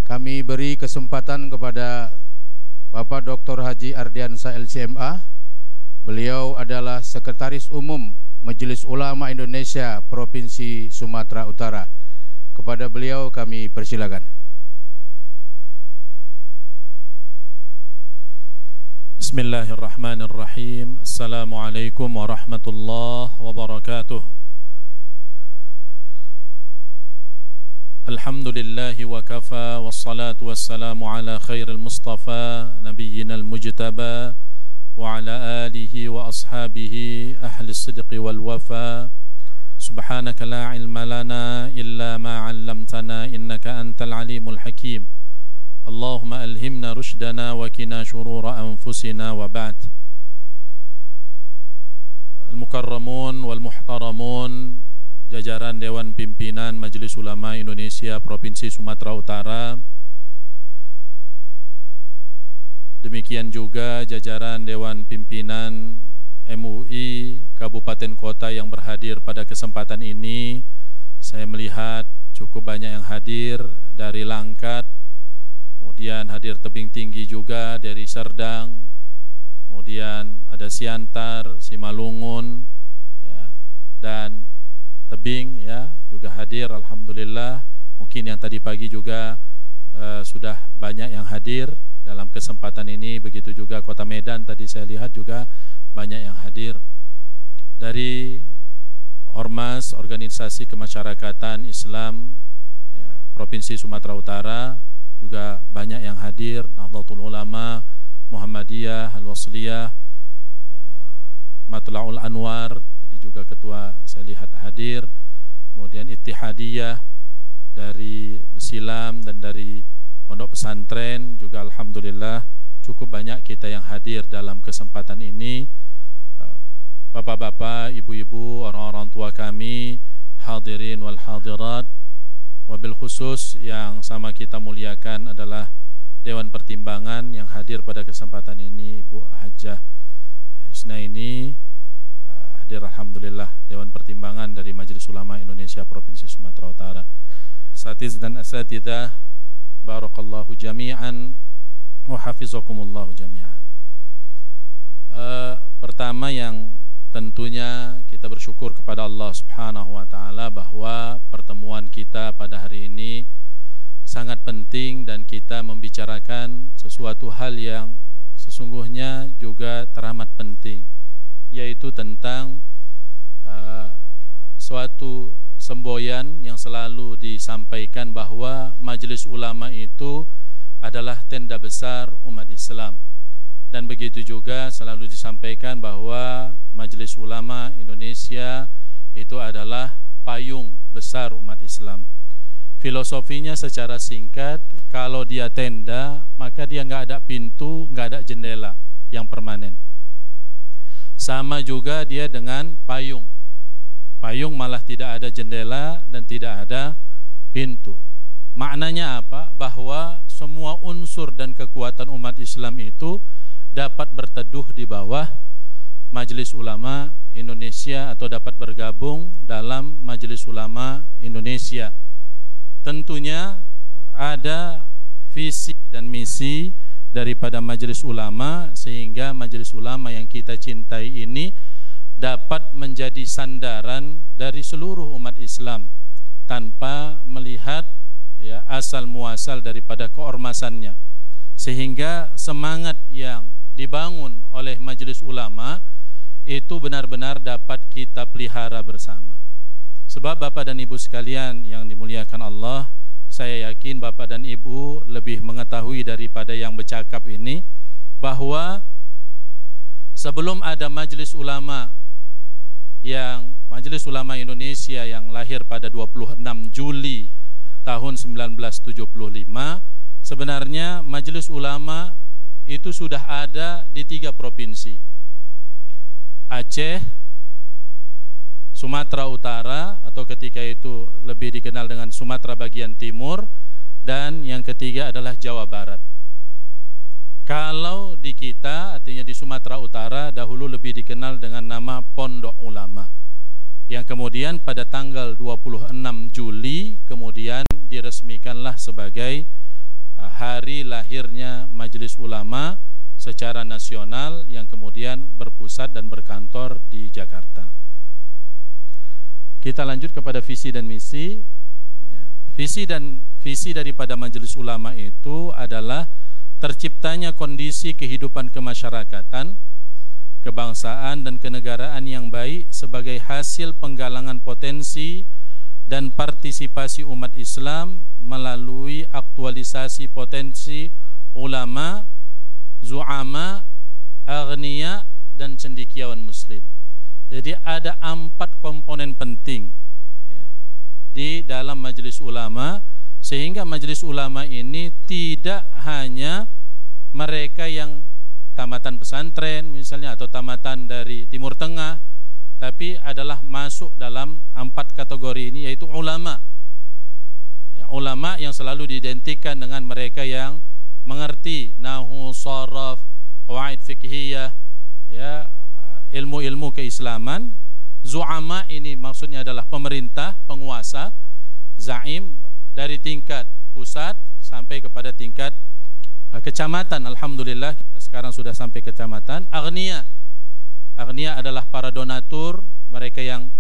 kami beri kesempatan kepada Bapak Dr. Haji Ardiansa LCMA. Beliau adalah Sekretaris Umum Majelis Ulama Indonesia Provinsi Sumatera Utara. Kepada beliau kami persilakan. Bismillahirrahmanirrahim. Assalamualaikum warahmatullahi wabarakatuh. Alhamdulillahi wa kafa, wassalatu wassalamu ala khairil mustafa, nabiyyina al-mujtaba, wa ala alihi wa ashabihi ahli sidqi wal wafa. Subhanaka la ilma lana illa ma 'allamtana innaka antal alimul hakim. Allahumma alhimna rushdana wa qina shurura anfusina wa ba'd. Al-mukarramun wal muhtaramun, jajaran Dewan Pimpinan Majelis Ulama Indonesia Provinsi Sumatera Utara, demikian juga jajaran Dewan Pimpinan MUI Kabupaten Kota yang berhadir pada kesempatan ini. Saya melihat cukup banyak yang hadir dari Langkat, kemudian hadir tebing tinggi juga dari Serdang, kemudian ada Siantar, Simalungun, ya, dan Tebing ya juga hadir, alhamdulillah. Mungkin yang tadi pagi juga sudah banyak yang hadir dalam kesempatan ini. Begitu juga Kota Medan, tadi saya lihat juga banyak yang hadir. Dari Ormas Organisasi Kemasyarakatan Islam ya, Provinsi Sumatera Utara juga banyak yang hadir. Nahdlatul Ulama, Muhammadiyah, Al-Wasliyah, ya, Matla'ul Anwar, juga ketua saya lihat hadir, kemudian Ittihadiyah dari Besilam dan dari Pondok Pesantren juga alhamdulillah cukup banyak kita yang hadir dalam kesempatan ini. Bapak-bapak, ibu-ibu, orang-orang tua kami, hadirin wal hadirat, wabil khusus yang sama kita muliakan adalah Dewan Pertimbangan yang hadir pada kesempatan ini, Ibu Hajjah Husnaini hadir, alhamdulillah. Dewan Pertimbangan dari Majelis Ulama Indonesia Provinsi Sumatera Utara, asatiz dan asatidzah, barakallahu jami'an wa hafizakumullahu jami'an. Pertama yang tentunya kita bersyukur kepada Allah Subhanahu wa taala bahwa pertemuan kita pada hari ini sangat penting dan kita membicarakan sesuatu hal yang sesungguhnya juga teramat penting, yaitu tentang suatu semboyan yang selalu disampaikan bahwa Majelis Ulama itu adalah tenda besar umat Islam, dan begitu juga selalu disampaikan bahwa Majelis Ulama Indonesia itu adalah payung besar umat Islam. Filosofinya secara singkat, kalau dia tenda maka dia nggak ada pintu, nggak ada jendela yang permanen. Sama juga dia dengan payung. Payung malah tidak ada jendela dan tidak ada pintu. Maknanya apa? Bahwa semua unsur dan kekuatan umat Islam itu dapat berteduh di bawah Majelis Ulama Indonesia atau dapat bergabung dalam Majelis Ulama Indonesia. Tentunya ada visi dan misi daripada Majelis Ulama sehingga Majelis Ulama yang kita cintai ini dapat menjadi sandaran dari seluruh umat Islam tanpa melihat ya asal muasal daripada keormasannya, sehingga semangat yang dibangun oleh Majelis Ulama itu benar-benar dapat kita pelihara bersama. Sebab Bapak dan Ibu sekalian yang dimuliakan Allah, saya yakin Bapak dan Ibu lebih mengetahui daripada yang bercakap ini bahwa sebelum ada Majelis Ulama Indonesia yang lahir pada 26 Juli tahun 1975, sebenarnya Majelis Ulama itu sudah ada di 3 provinsi: Aceh, Sumatera Utara atau ketika itu lebih dikenal dengan Sumatera bagian timur, dan yang ketiga adalah Jawa Barat. Kalau di kita, artinya di Sumatera Utara, dahulu lebih dikenal dengan nama Pondok Ulama, yang kemudian pada tanggal 26 Juli kemudian diresmikanlah sebagai hari lahirnya Majelis Ulama secara nasional yang kemudian berpusat dan berkantor di Jakarta. Kita lanjut kepada visi dan misi. Visi daripada Majelis Ulama itu adalah terciptanya kondisi kehidupan kemasyarakatan, kebangsaan dan kenegaraan yang baik sebagai hasil penggalangan potensi dan partisipasi umat Islam melalui aktualisasi potensi ulama, zu'ama, aghnia dan cendekiawan muslim. Jadi ada 4 komponen penting di dalam Majelis Ulama, sehingga Majelis Ulama ini tidak hanya mereka yang tamatan pesantren misalnya atau tamatan dari Timur Tengah, tapi adalah masuk dalam 4 kategori ini, yaitu ulama. Ulama yang selalu diidentikan dengan mereka yang mengerti nahwu, sharaf, qawaid fiqhiyah, ya, ilmu-ilmu keislaman. Zu'ama ini maksudnya adalah pemerintah, penguasa, zaim dari tingkat pusat sampai kepada tingkat kecamatan. Alhamdulillah kita sekarang sudah sampai kecamatan. Aghnia adalah para donatur, mereka yang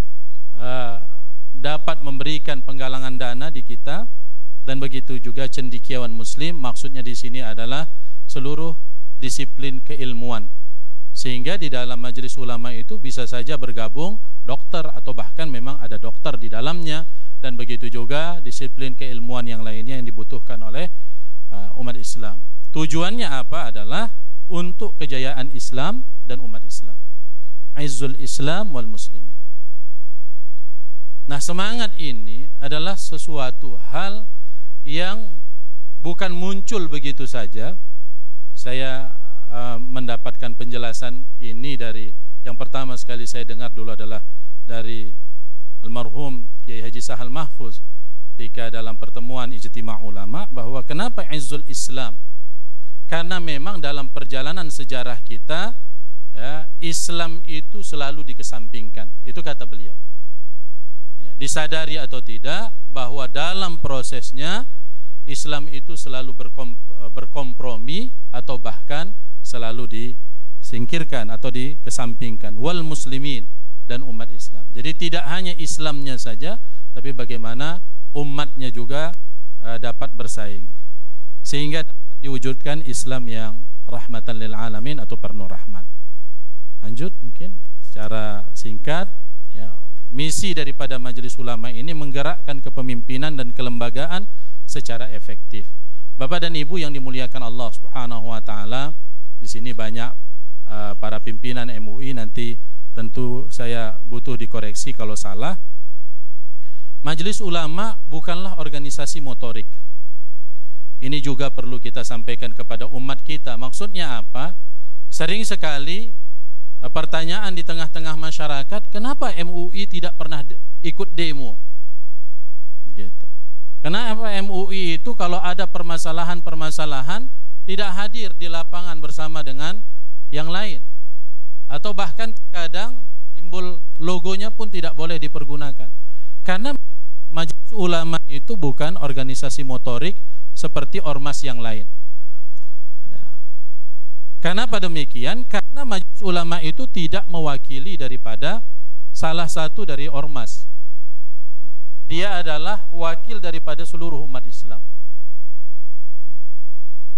dapat memberikan penggalangan dana di kita. Dan begitu juga cendekiawan muslim, maksudnya di sini adalah seluruh disiplin keilmuan. Sehingga di dalam Majelis Ulama itu bisa saja bergabung dokter atau bahkan memang ada dokter di dalamnya, dan begitu juga disiplin keilmuan yang lainnya yang dibutuhkan oleh umat Islam. Tujuannya apa? Adalah untuk kejayaan Islam dan umat Islam. Izzul Islam wal muslimin. Nah, semangat ini adalah sesuatu hal yang bukan muncul begitu saja. Saya mendapatkan penjelasan ini dari yang pertama sekali saya dengar dulu adalah dari almarhum Kiai Haji Sahal Mahfuz ketika dalam pertemuan ijtima' ulama, bahwa kenapa Izzul Islam? Karena memang dalam perjalanan sejarah kita, ya, Islam itu selalu dikesampingkan. Itu kata beliau. Ya, disadari atau tidak bahwa dalam prosesnya Islam itu selalu berkompromi atau bahkan selalu disingkirkan atau dikesampingkan. Wal muslimin, dan umat Islam. Jadi tidak hanya Islamnya saja, tapi bagaimana umatnya juga dapat bersaing, sehingga dapat diwujudkan Islam yang rahmatan lil alamin atau penuh rahmat. Lanjut mungkin secara singkat, ya, misi daripada Majelis Ulama ini menggerakkan kepemimpinan dan kelembagaan secara efektif. Bapak dan Ibu yang dimuliakan Allah Subhanahu wa taala, di sini banyak para pimpinan MUI, nanti tentu saya butuh dikoreksi kalau salah. Majelis Ulama bukanlah organisasi motorik. Ini juga perlu kita sampaikan kepada umat kita. Maksudnya apa? Sering sekali pertanyaan di tengah-tengah masyarakat, kenapa MUI tidak pernah ikut demo? Gitu. Kenapa MUI itu kalau ada permasalahan-permasalahan tidak hadir di lapangan bersama dengan yang lain, atau bahkan kadang simbol logonya pun tidak boleh dipergunakan, karena Majelis Ulama itu bukan organisasi motorik seperti ormas yang lain. Kenapa demikian? Karena Majelis Ulama itu tidak mewakili daripada salah satu dari ormas. Dia adalah wakil daripada seluruh umat Islam.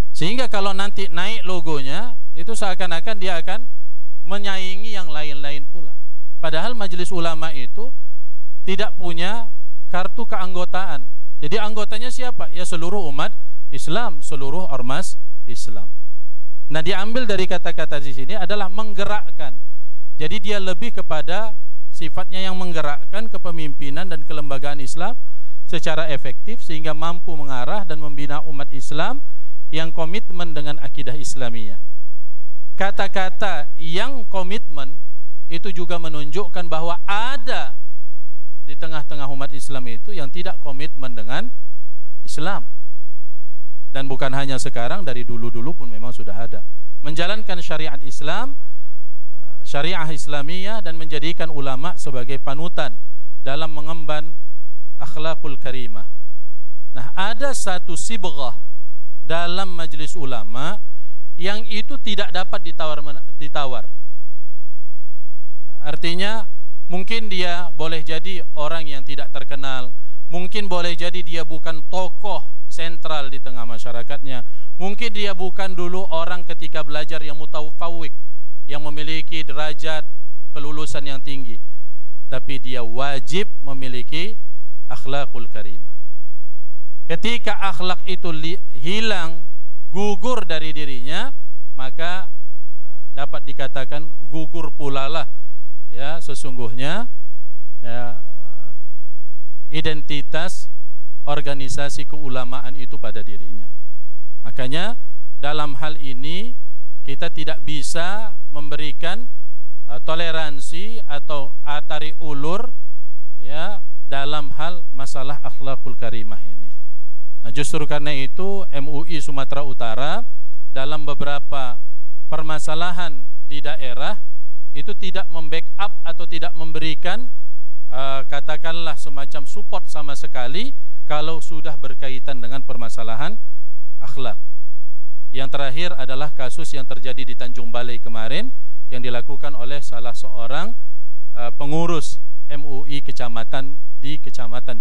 Sehingga kalau nanti naik logonya, itu seakan-akan dia akan menyaingi yang lain-lain pula. Padahal Majelis Ulama itu tidak punya kartu keanggotaan. Jadi anggotanya siapa? Ya seluruh umat Islam, seluruh ormas Islam. Nah, diambil dari kata-kata di sini adalah menggerakkan. Jadi dia lebih kepada sifatnya yang menggerakkan kepemimpinan dan kelembagaan Islam secara efektif, sehingga mampu mengarah dan membina umat Islam yang komitmen dengan akidah Islamiyah. Kata-kata yang komitmen itu juga menunjukkan bahwa ada di tengah-tengah umat Islam itu yang tidak komitmen dengan Islam. Dan bukan hanya sekarang, dari dulu-dulu pun memang sudah ada. Menjalankan syariat Islam, syariah Islamiyah, dan menjadikan ulama sebagai panutan dalam mengemban akhlakul karimah. Nah, ada satu sibghah dalam majelis ulama yang itu tidak dapat ditawar. Artinya mungkin dia boleh jadi orang yang tidak terkenal, mungkin boleh jadi dia bukan tokoh sentral di tengah masyarakatnya, mungkin dia bukan dulu orang ketika belajar yang mutafawwik, yang memiliki derajat kelulusan yang tinggi, tapi dia wajib memiliki akhlakul karimah. Ketika akhlak itu hilang, gugur dari dirinya, maka dapat dikatakan gugur pula lah ya sesungguhnya ya, identitas organisasi keulamaan itu pada dirinya. Makanya dalam hal ini kita tidak bisa memberikan toleransi atau tarik ulur ya dalam hal masalah akhlakul karimah ini. Nah, justru karena itu MUI Sumatera Utara dalam beberapa permasalahan di daerah itu tidak membackup atau tidak memberikan katakanlah semacam support sama sekali kalau sudah berkaitan dengan permasalahan akhlak. Yang terakhir adalah kasus yang terjadi di Tanjung Balai kemarin yang dilakukan oleh salah seorang pengurus MUI kecamatan di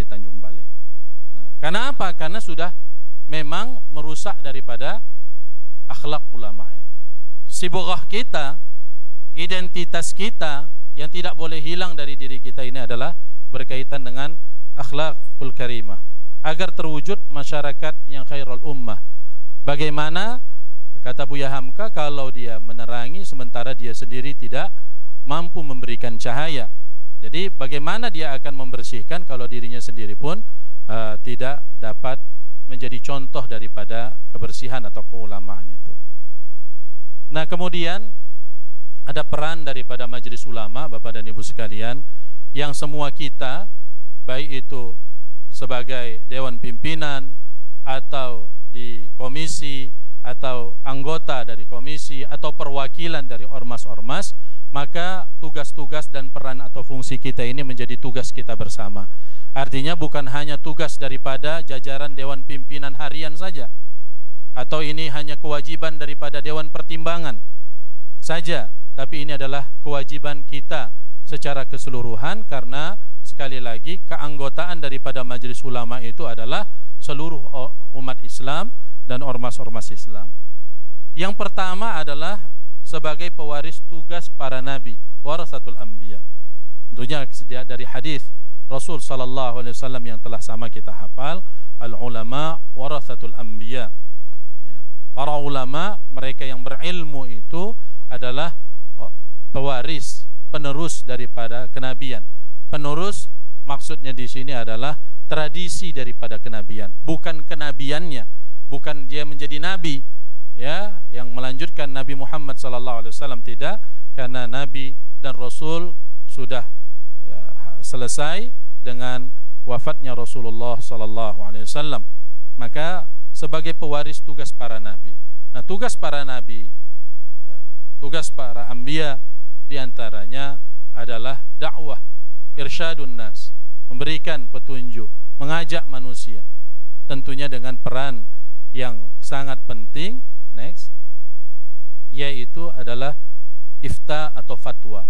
Tanjung Balai. Nah, karena apa? Karena sudah memang merusak daripada akhlak ulama itu. Siboghah kita, identitas kita yang tidak boleh hilang dari diri kita ini adalah berkaitan dengan akhlakul karimah agar terwujud masyarakat yang khairul ummah. Bagaimana kata Buya Hamka, kalau dia menerangi sementara dia sendiri tidak mampu memberikan cahaya. Jadi bagaimana dia akan membersihkan kalau dirinya sendiri pun tidak dapat menjadi contoh daripada kebersihan atau keulamaan itu. Nah, kemudian ada peran daripada majelis ulama, Bapak dan Ibu sekalian, yang semua kita, baik itu sebagai dewan pimpinan atau di komisi atau anggota dari komisi atau perwakilan dari ormas-ormas, maka tugas-tugas dan peran atau fungsi kita ini menjadi tugas kita bersama. Artinya bukan hanya tugas daripada jajaran dewan pimpinan harian saja, atau ini hanya kewajiban daripada dewan pertimbangan saja, tapi ini adalah kewajiban kita secara keseluruhan, karena sekali lagi keanggotaan daripada majelis ulama itu adalah seluruh umat Islam dan ormas-ormas Islam. Yang pertama adalah sebagai pewaris tugas para nabi, warasatul anbiya. Tentunya dari hadis Rasul sallallahu alaihi wasallam yang telah sama kita hafal, al ulama warasatul anbiya. Para ulama, mereka yang berilmu itu adalah pewaris, penerus daripada kenabian. Penerus maksudnya di sini adalah tradisi daripada kenabian, bukan kenabiannya, bukan dia menjadi nabi ya yang melanjutkan Nabi Muhammad sallallahu alaihi wasallam, tidak, karena nabi dan rasul sudah ya, selesai dengan wafatnya Rasulullah sallallahu alaihi wasallam. Maka sebagai pewaris tugas para nabi. Nah, tugas para nabi, tugas para anbiya diantaranya adalah dakwah, irsyadun nas, memberikan petunjuk, mengajak manusia, tentunya dengan peran yang sangat penting, next, yaitu adalah ifta atau fatwa.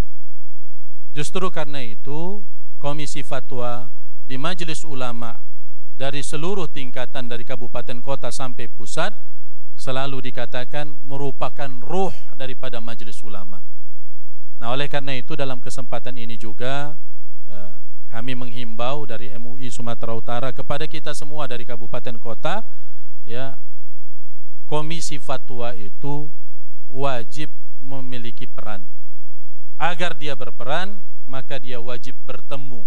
Justru karena itu komisi fatwa di majelis ulama dari seluruh tingkatan dari kabupaten kota sampai pusat selalu dikatakan merupakan ruh daripada majelis ulama. Nah, oleh karena itu dalam kesempatan ini juga kami menghimbau dari MUI Sumatera Utara kepada kita semua dari kabupaten kota, ya, komisi fatwa itu wajib memiliki peran. Agar dia berperan, maka dia wajib bertemu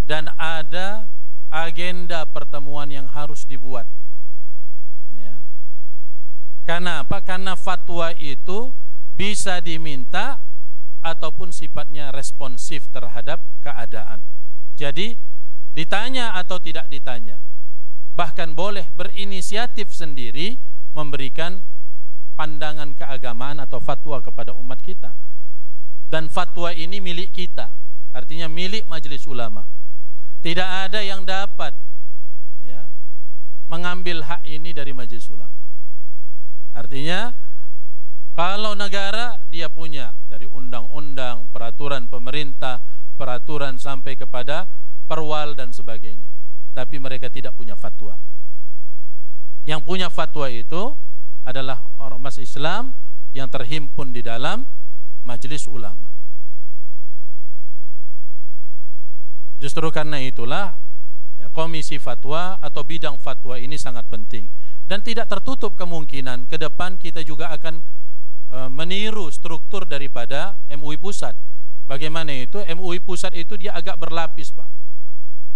dan ada agenda pertemuan yang harus dibuat ya. Karena apa? Karena fatwa itu bisa diminta ataupun sifatnya responsif terhadap keadaan. Jadi ditanya atau tidak ditanya, bahkan boleh berinisiatif sendiri memberikan pandangan keagamaan atau fatwa kepada umat kita. Dan fatwa ini milik kita, artinya milik majelis ulama. Tidak ada yang dapat ya, mengambil hak ini dari majelis ulama. Artinya kalau negara dia punya dari undang-undang, peraturan pemerintah, peraturan sampai kepada perwal dan sebagainya, tapi mereka tidak punya fatwa. Yang punya fatwa itu adalah ormas Islam yang terhimpun di dalam majelis ulama. Justru karena itulah ya, komisi fatwa atau bidang fatwa ini sangat penting, dan tidak tertutup kemungkinan ke depan kita juga akan meniru struktur daripada MUI pusat. Bagaimana itu? MUI pusat itu dia agak berlapis, Pak.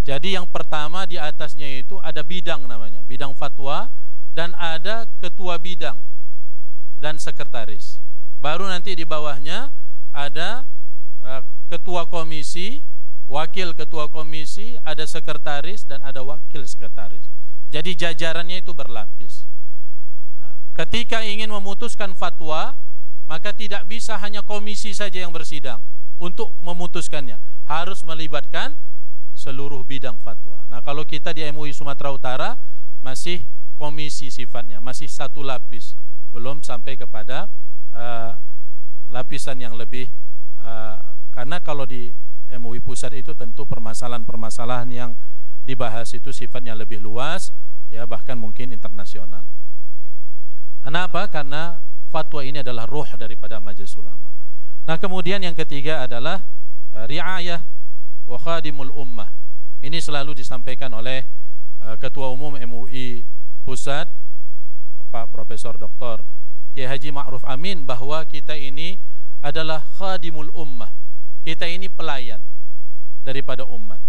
Jadi yang pertama di atasnya itu ada bidang namanya, bidang fatwa, dan ada ketua bidang dan sekretaris. Baru nanti di bawahnya ada ketua komisi, wakil ketua komisi, ada sekretaris dan ada wakil sekretaris. Jadi jajarannya itu berlapis. Ketika ingin memutuskan fatwa, maka tidak bisa hanya komisi saja yang bersidang untuk memutuskannya, harus melibatkan seluruh bidang fatwa. Nah, kalau kita di MUI Sumatera Utara masih komisi sifatnya, masih satu lapis, belum sampai kepada lapisan yang lebih, karena kalau di MUI pusat itu tentu permasalahan-permasalahan yang dibahas itu sifatnya lebih luas, ya bahkan mungkin internasional. Kenapa? Karena fatwa ini adalah ruh daripada majelis ulama. Nah, kemudian yang ketiga adalah riayah wa khadimul ummah. Ini selalu disampaikan oleh Ketua Umum MUI Pusat, Pak Profesor Dr. Kiai Haji Ma'ruf Amin, bahwa kita ini adalah khadimul ummah. Kita ini pelayan daripada umat.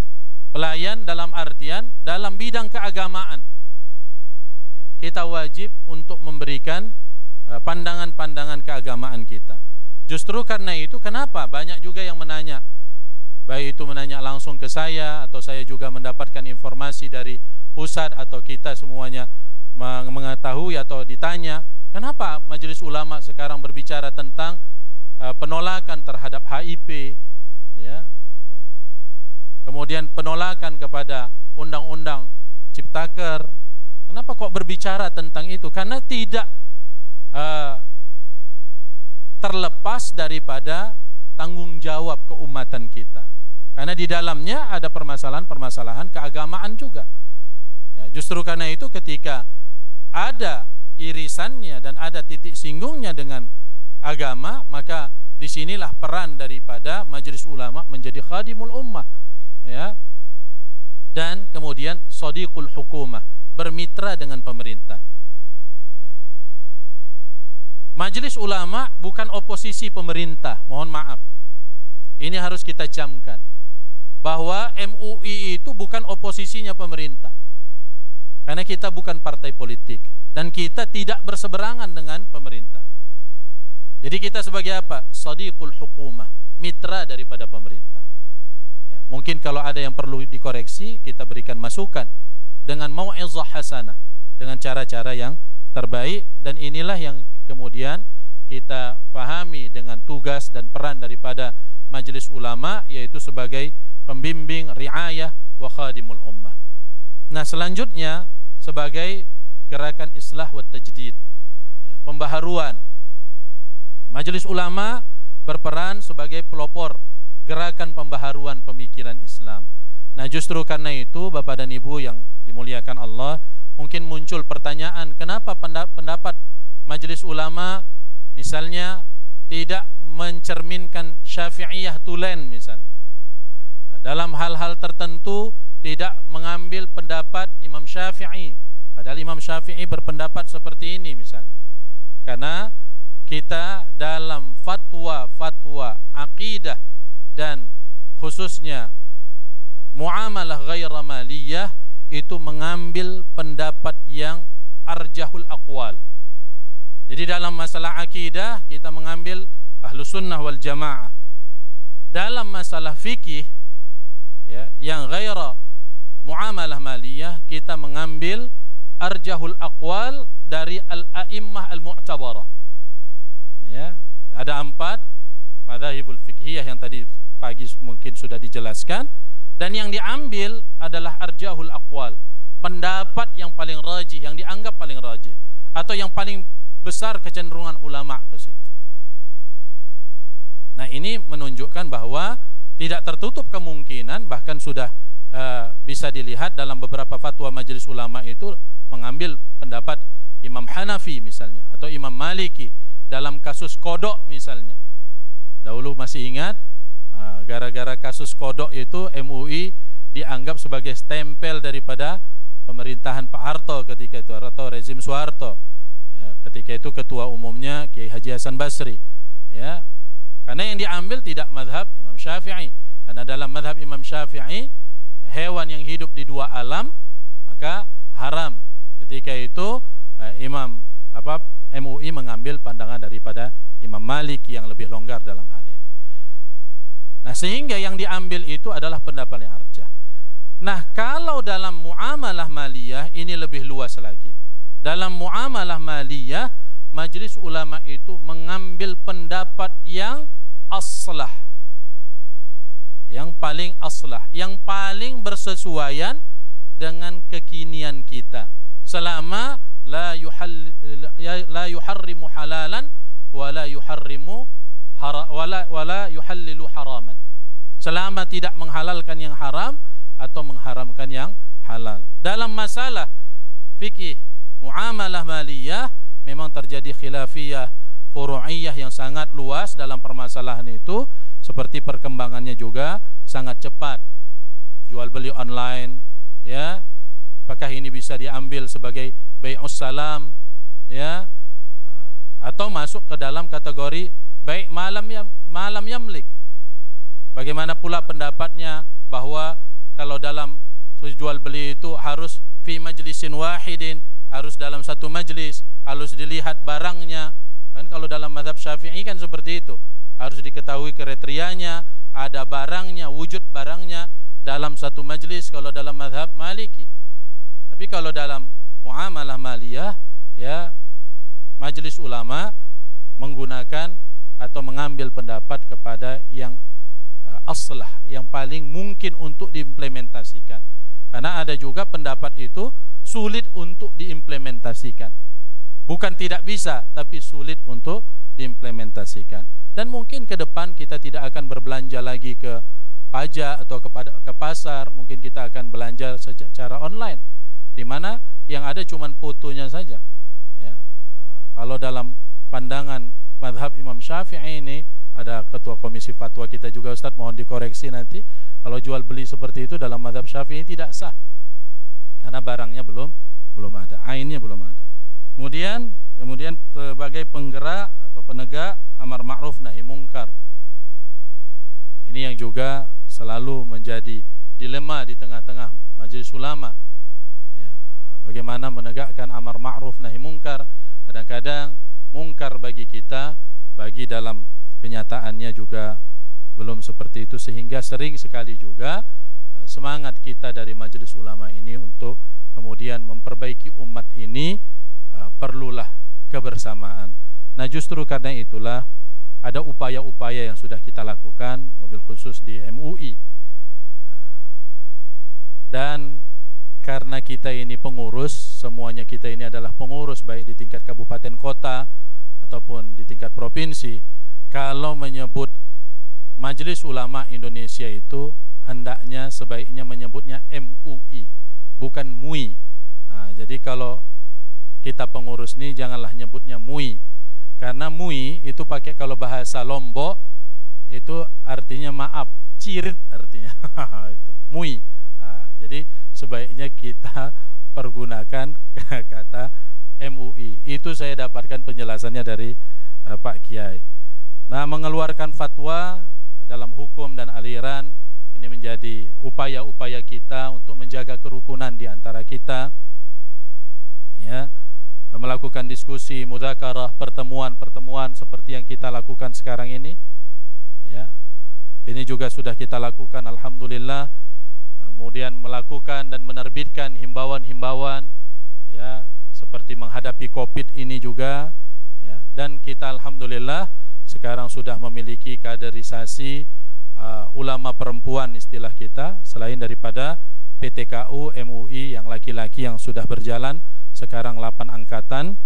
Pelayan dalam artian dalam bidang keagamaan. Kita wajib untuk memberikan pandangan-pandangan keagamaan kita. Justru karena itu kenapa banyak juga yang menanya, baik itu menanya langsung ke saya atau saya juga mendapatkan informasi dari pusat atau kita semuanya mengetahui atau ditanya, kenapa majelis ulama sekarang berbicara tentang penolakan terhadap HIP, ya, kemudian penolakan kepada undang-undang Ciptaker. Kenapa kok berbicara tentang itu? Karena tidak terlepas daripada tanggung jawab keumatan kita. Karena di dalamnya ada permasalahan-permasalahan keagamaan juga. Ya, justru karena itu ketika ada irisannya dan ada titik singgungnya dengan agama, maka disinilah peran daripada majelis ulama menjadi khadimul ummah, ya. Dan kemudian shadiqul hukumah, bermitra dengan pemerintah. Majelis ulama bukan oposisi pemerintah, mohon maaf. Ini harus kita camkan, bahwa MUI itu bukan oposisinya pemerintah. Karena kita bukan partai politik dan kita tidak berseberangan dengan pemerintah. Jadi kita sebagai apa? Shadiqul hukumah, mitra daripada pemerintah. Ya, mungkin kalau ada yang perlu dikoreksi, kita berikan masukan dengan mau'izah hasanah, dengan cara-cara yang terbaik, dan inilah yang kemudian kita pahami dengan tugas dan peran daripada majelis ulama, yaitu sebagai pembimbing, riayah wa khadimul ummah. Nah, selanjutnya sebagai gerakan islah wa tajdid, ya, pembaharuan. Majelis ulama berperan sebagai pelopor gerakan pembaharuan pemikiran Islam. Nah, justru karena itu Bapak dan Ibu yang dimuliakan Allah, mungkin muncul pertanyaan, kenapa pendapat majelis ulama misalnya tidak mencerminkan Syafi'iyah tulen misalnya. Dalam hal-hal tertentu tidak mengambil pendapat Imam Syafi'i, padahal Imam Syafi'i berpendapat seperti ini misalnya. Karena kita dalam fatwa-fatwa akidah dan khususnya muamalah ghaira maliyah itu mengambil pendapat yang arjahul aqwal. Jadi dalam masalah akidah kita mengambil Ahlus Sunnah wal Jamaah. Dalam masalah fikih, ya, yang ghaira muamalah maliyah, kita mengambil arjahul aqwal dari al-a'immah al-mu'tabarah. Ya, ada 4 madzhabul fiqhiyah yang tadi pagi mungkin sudah dijelaskan, dan yang diambil adalah arjahul aqwal, pendapat yang paling rajih, yang dianggap paling rajih, atau yang paling besar kecenderungan ulama ke situ. Nah, ini menunjukkan bahwa tidak tertutup kemungkinan, bahkan sudah bisa dilihat dalam beberapa fatwa majelis ulama itu mengambil pendapat Imam Hanafi misalnya, atau Imam Maliki dalam kasus kodok misalnya. Dahulu masih ingat, gara-gara kasus kodok itu MUI dianggap sebagai stempel daripada pemerintahan Pak Harto ketika itu, atau rezim Soeharto. Ya, ketika itu ketua umumnya Kiai Haji Hasan Basri. Ya, karena yang diambil tidak mazhab Imam Syafi'i. Karena dalam mazhab Imam Syafi'i, hewan yang hidup di dua alam maka haram. Ketika itu MUI mengambil pandangan daripada Imam Maliki yang lebih longgar dalam hal ini. Nah, sehingga yang diambil itu adalah pendapat yang arjah. Nah, kalau dalam muamalah maliyah ini lebih luas lagi. Dalam muamalah maliyah, majelis ulama itu mengambil pendapat yang aslah, yang paling aslah, yang paling bersesuaian dengan kekinian kita. Selama la yuharrimu halalan wa la yuhallilu haraman. Selama tidak menghalalkan yang haram atau mengharamkan yang halal. Dalam masalah fikih muamalah maliyah memang terjadi khilafiyah furu'iyah yang sangat luas dalam permasalahan itu, seperti perkembangannya juga sangat cepat. Jual beli online, ya, apakah ini bisa diambil sebagai bai'us salam, ya, atau masuk ke dalam kategori bai' malam yamlik. Bagaimana pula pendapatnya bahwa kalau dalam jual beli itu harus fi majlisin wahidin, harus dalam satu majlis, harus dilihat barangnya. Kan kalau dalam mazhab Syafi'i kan seperti itu, harus diketahui kriterianya, ada barangnya, wujud barangnya dalam satu majlis kalau dalam mazhab Maliki. Tapi kalau dalam muamalah maliyah, ya, majelis ulama menggunakan atau mengambil pendapat kepada yang aslah, yang paling mungkin untuk diimplementasikan. Karena ada juga pendapat itu sulit untuk diimplementasikan. Bukan tidak bisa, tapi sulit untuk diimplementasikan. Dan mungkin ke depan kita tidak akan berbelanja lagi ke pajak atau ke pasar, mungkin kita akan belanja secara online, di mana yang ada cuma fotonya saja. Ya. Kalau dalam pandangan mazhab Imam Syafi'i ini, ada ketua komisi fatwa kita juga, Ustadz, mohon dikoreksi nanti, kalau jual beli seperti itu dalam mazhab Syafi'i tidak sah, karena barangnya belum ada, ainnya belum ada. Kemudian sebagai penggerak atau penegak amar ma'ruf nahi mungkar, ini yang juga selalu menjadi dilema di tengah-tengah majelis ulama, ya, bagaimana menegakkan amar ma'ruf nahi mungkar. Kadang-kadang mungkar bagi kita, bagi dalam kenyataannya juga belum seperti itu, sehingga sering sekali juga semangat kita dari majelis ulama ini untuk kemudian memperbaiki umat ini perlulah kebersamaan. Nah, justru karena itulah ada upaya-upaya yang sudah kita lakukan, mobil khusus di MUI. Dan karena kita ini pengurus, semuanya kita ini adalah pengurus, baik di tingkat kabupaten kota ataupun di tingkat provinsi. Kalau menyebut Majelis Ulama Indonesia itu hendaknya sebaiknya menyebutnya MUI, bukan MUI. Nah, jadi kalau kita pengurus ini janganlah nyebutnya MUI, karena MUI itu pakai, kalau bahasa Lombok itu artinya maaf, cirit artinya. Itu MUI. Nah, jadi sebaiknya kita pergunakan kata MUI. Itu saya dapatkan penjelasannya dari Pak Kiai. Nah, mengeluarkan fatwa dalam hukum dan aliran ini menjadi upaya-upaya kita untuk menjaga kerukunan di antara kita, ya, melakukan diskusi, mudzakarah, pertemuan-pertemuan seperti yang kita lakukan sekarang ini, ya. Ini juga sudah kita lakukan, alhamdulillah. Kemudian melakukan dan menerbitkan himbauan-himbauan, ya, seperti menghadapi Covid ini juga, ya. Dan kita alhamdulillah sekarang sudah memiliki kaderisasi ulama perempuan, istilah kita, selain daripada PTKU, MUI yang laki-laki yang sudah berjalan sekarang 8 angkatan,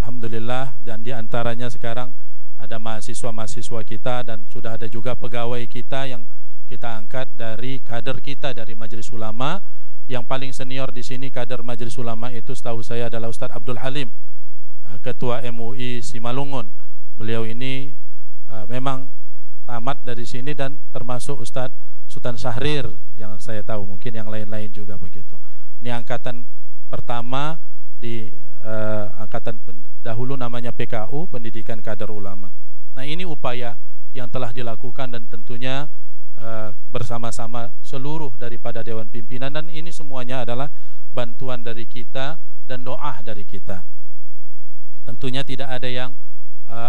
alhamdulillah, dan diantaranya sekarang ada mahasiswa-mahasiswa kita dan sudah ada juga pegawai kita yang kita angkat dari kader kita dari Majelis Ulama. Yang paling senior di sini kader Majelis Ulama itu setahu saya adalah Ustadz Abdul Halim, Ketua MUI Simalungun. Beliau ini memang tamat dari sini dan termasuk Ustadz Sultan Syahrir yang saya tahu, mungkin yang lain-lain juga begitu. Ini angkatan pertama di angkatan dahulu namanya PKU, Pendidikan Kader Ulama. Nah, ini upaya yang telah dilakukan dan tentunya bersama-sama seluruh daripada Dewan Pimpinan, dan ini semuanya adalah bantuan dari kita dan doa dari kita. Tentunya tidak ada yang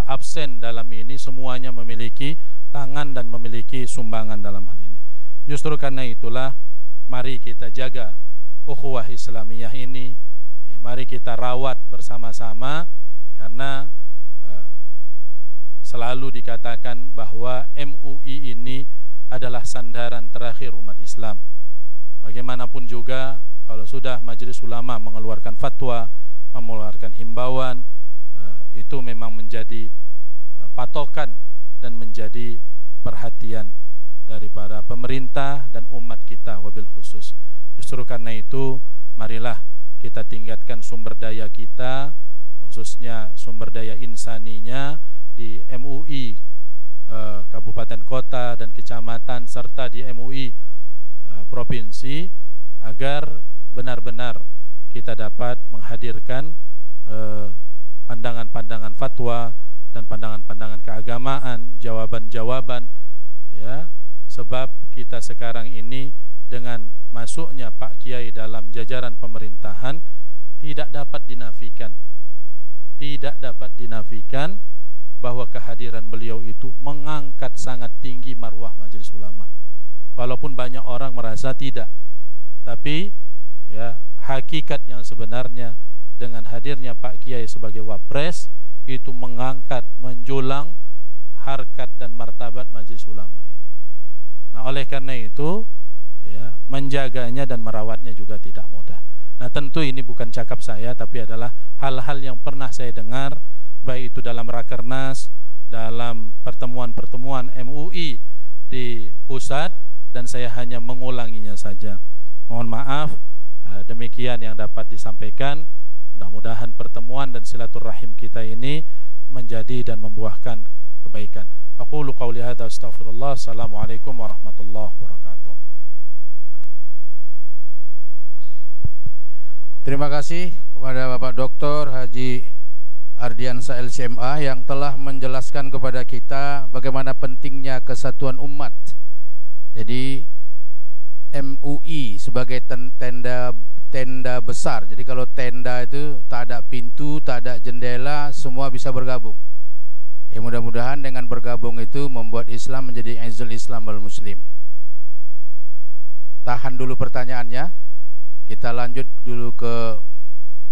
absen dalam ini, semuanya memiliki tangan dan memiliki sumbangan dalam hal ini. Justru karena itulah mari kita jaga ukhuwah Islamiyah ini, ya, mari kita rawat bersama-sama, karena selalu dikatakan bahwa MUI ini adalah sandaran terakhir umat Islam. Bagaimanapun juga kalau sudah Majelis Ulama mengeluarkan fatwa, mengeluarkan himbauan, itu memang menjadi patokan dan menjadi perhatian daripada pemerintah dan umat kita wabil khusus. Justru karena itu marilah kita tingkatkan sumber daya kita, khususnya sumber daya insaninya di MUI kabupaten kota dan kecamatan serta di MUI provinsi, agar benar-benar kita dapat menghadirkan pandangan-pandangan fatwa dan pandangan-pandangan keagamaan, jawaban-jawaban, ya, sebab kita sekarang ini dengan masuknya Pak Kiai dalam jajaran pemerintahan tidak dapat dinafikan bahwa kehadiran beliau itu mengangkat sangat tinggi marwah Majelis Ulama. Walaupun banyak orang merasa tidak, tapi ya, hakikat yang sebenarnya dengan hadirnya Pak Kiai sebagai wapres itu mengangkat, menjulang harkat dan martabat Majelis Ulama ini. Nah, oleh karena itu ya, menjaganya dan merawatnya juga tidak mudah. Nah, tentu ini bukan cakap saya, tapi adalah hal-hal yang pernah saya dengar, baik itu dalam rakernas, dalam pertemuan-pertemuan MUI di pusat, dan saya hanya mengulanginya saja. Mohon maaf, demikian yang dapat disampaikan. Mudah-mudahan pertemuan dan silaturahim kita ini menjadi dan membuahkan kebaikan. Aqulu qauli hadza astaghfirullah. Assalamualaikum warahmatullahi wabarakatuh. Terima kasih kepada Bapak Dr. Haji Ardiansyah LCMA yang telah menjelaskan kepada kita bagaimana pentingnya kesatuan umat. Jadi MUI sebagai tenda besar. Jadi kalau tenda itu tak ada pintu, tak ada jendela, semua bisa bergabung. Ya, mudah-mudahan dengan bergabung itu membuat Islam menjadi Izzul Islam wal Muslim. Tahan dulu pertanyaannya. Kita lanjut dulu ke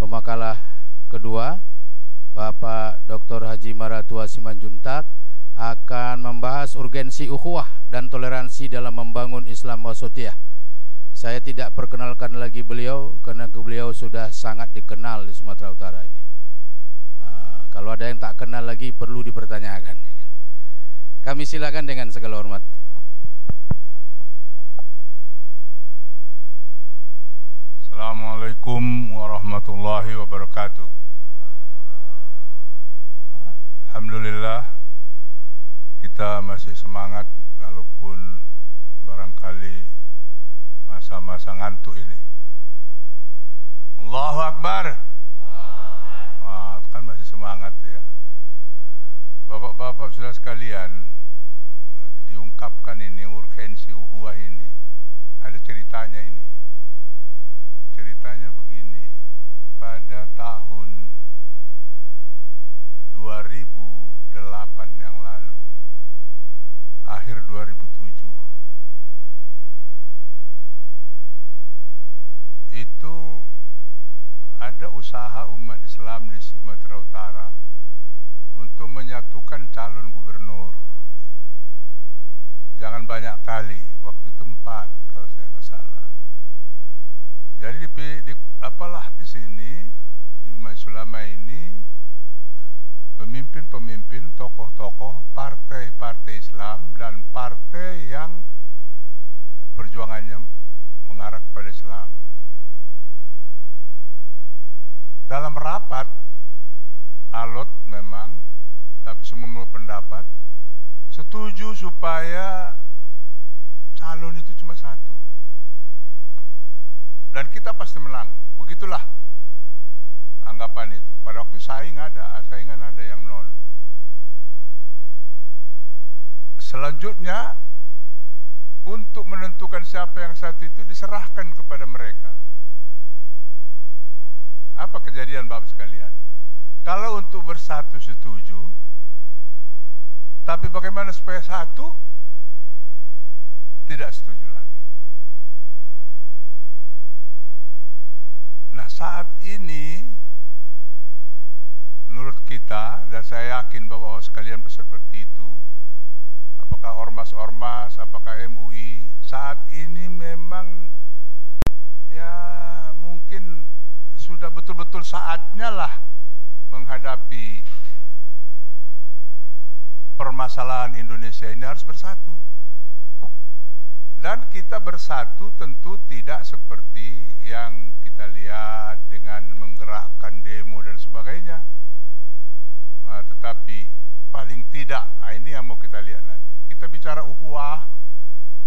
pemakalah kedua. Bapak Dr. Haji Maratua Simanjuntak akan membahas urgensi ukhuwah dan toleransi dalam membangun Islam wasatiyah. Saya tidak perkenalkan lagi beliau karena beliau sudah sangat dikenal di Sumatera Utara ini. Kalau ada yang tak kenal lagi perlu dipertanyakan. Kami silakan dengan segala hormat. Assalamualaikum warahmatullahi wabarakatuh. Alhamdulillah kita masih semangat walaupun barangkali masa-masa ngantuk ini. Allahu Akbar. Kan masih semangat ya. Bapak-bapak saudara sekalian, diungkapkan ini urgensi ukhuwah ini. Ada ceritanya ini. Ceritanya begini. Pada tahun 2008 yang lalu, akhir 2007, itu ada usaha umat Islam di Sumatera Utara untuk menyatukan calon gubernur. Jangan banyak kali, waktu itu 4 kalau saya nggak salah. Jadi di sini di Majelis Ulama ini pemimpin-pemimpin, tokoh-tokoh partai-partai Islam dan partai yang perjuangannya mengarah kepada Islam. Dalam rapat alot memang, tapi semua pendapat setuju supaya calon itu cuma satu. Dan kita pasti menang. Begitulah anggapan itu. Pada waktu saingan ada yang non. Selanjutnya untuk menentukan siapa yang satu itu diserahkan kepada mereka. Apa kejadian Bapak sekalian? Kalau untuk bersatu setuju, tapi bagaimana supaya satu? Tidak setuju lagi. Nah, saat ini menurut kita, dan saya yakin bahwa sekalian seperti itu, apakah ormas-ormas, apakah MUI, saat ini memang ya mungkin sudah betul-betul saatnya lah menghadapi permasalahan Indonesia ini, harus bersatu. Dan kita bersatu tentu tidak seperti yang kita lihat dengan menggerakkan demo dan sebagainya. Tetapi paling tidak, ini yang mau kita lihat nanti. Kita bicara ukhuwah,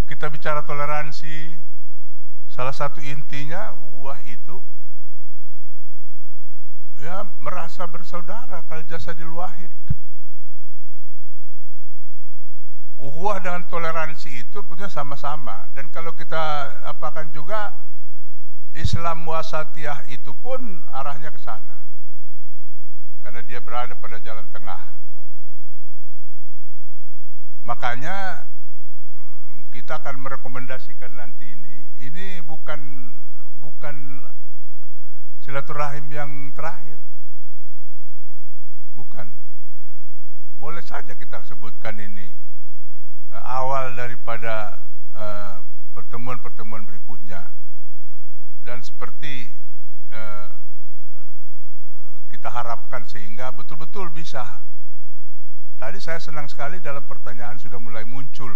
kita bicara toleransi. Salah satu intinya ukhuwah itu ya merasa bersaudara, kal jasadil wahid. Ukhuwah dan toleransi itu punya sama-sama. Dan kalau kita apakan juga Islam wasatiyah itu pun arahnya ke sana. Karena dia berada pada jalan tengah. Makanya kita akan merekomendasikan nanti ini bukan silaturahim yang terakhir. Bukan. Boleh saja kita sebutkan ini awal daripada pertemuan-pertemuan berikutnya. Dan seperti kita harapkan sehingga betul-betul bisa. Tadi saya senang sekali dalam pertanyaan sudah mulai muncul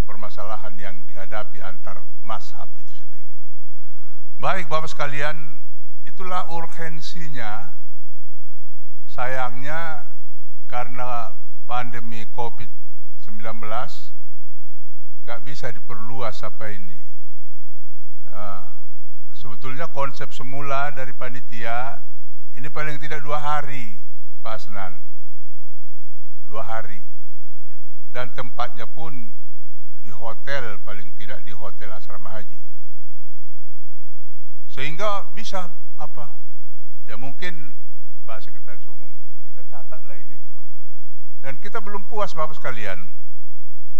permasalahan yang dihadapi antar mazhab itu sendiri. Baik Bapak sekalian, itulah urgensinya. Sayangnya karena pandemi COVID-19 nggak bisa diperluas apa ini. Sebetulnya konsep semula dari panitia ini paling tidak 2 hari, Pak Asnan, 2 hari, dan tempatnya pun di hotel, paling tidak di hotel asrama haji, sehingga bisa apa? Ya mungkin Pak Sekretaris Umum kita catatlah ini. Dan kita belum puas Bapak sekalian,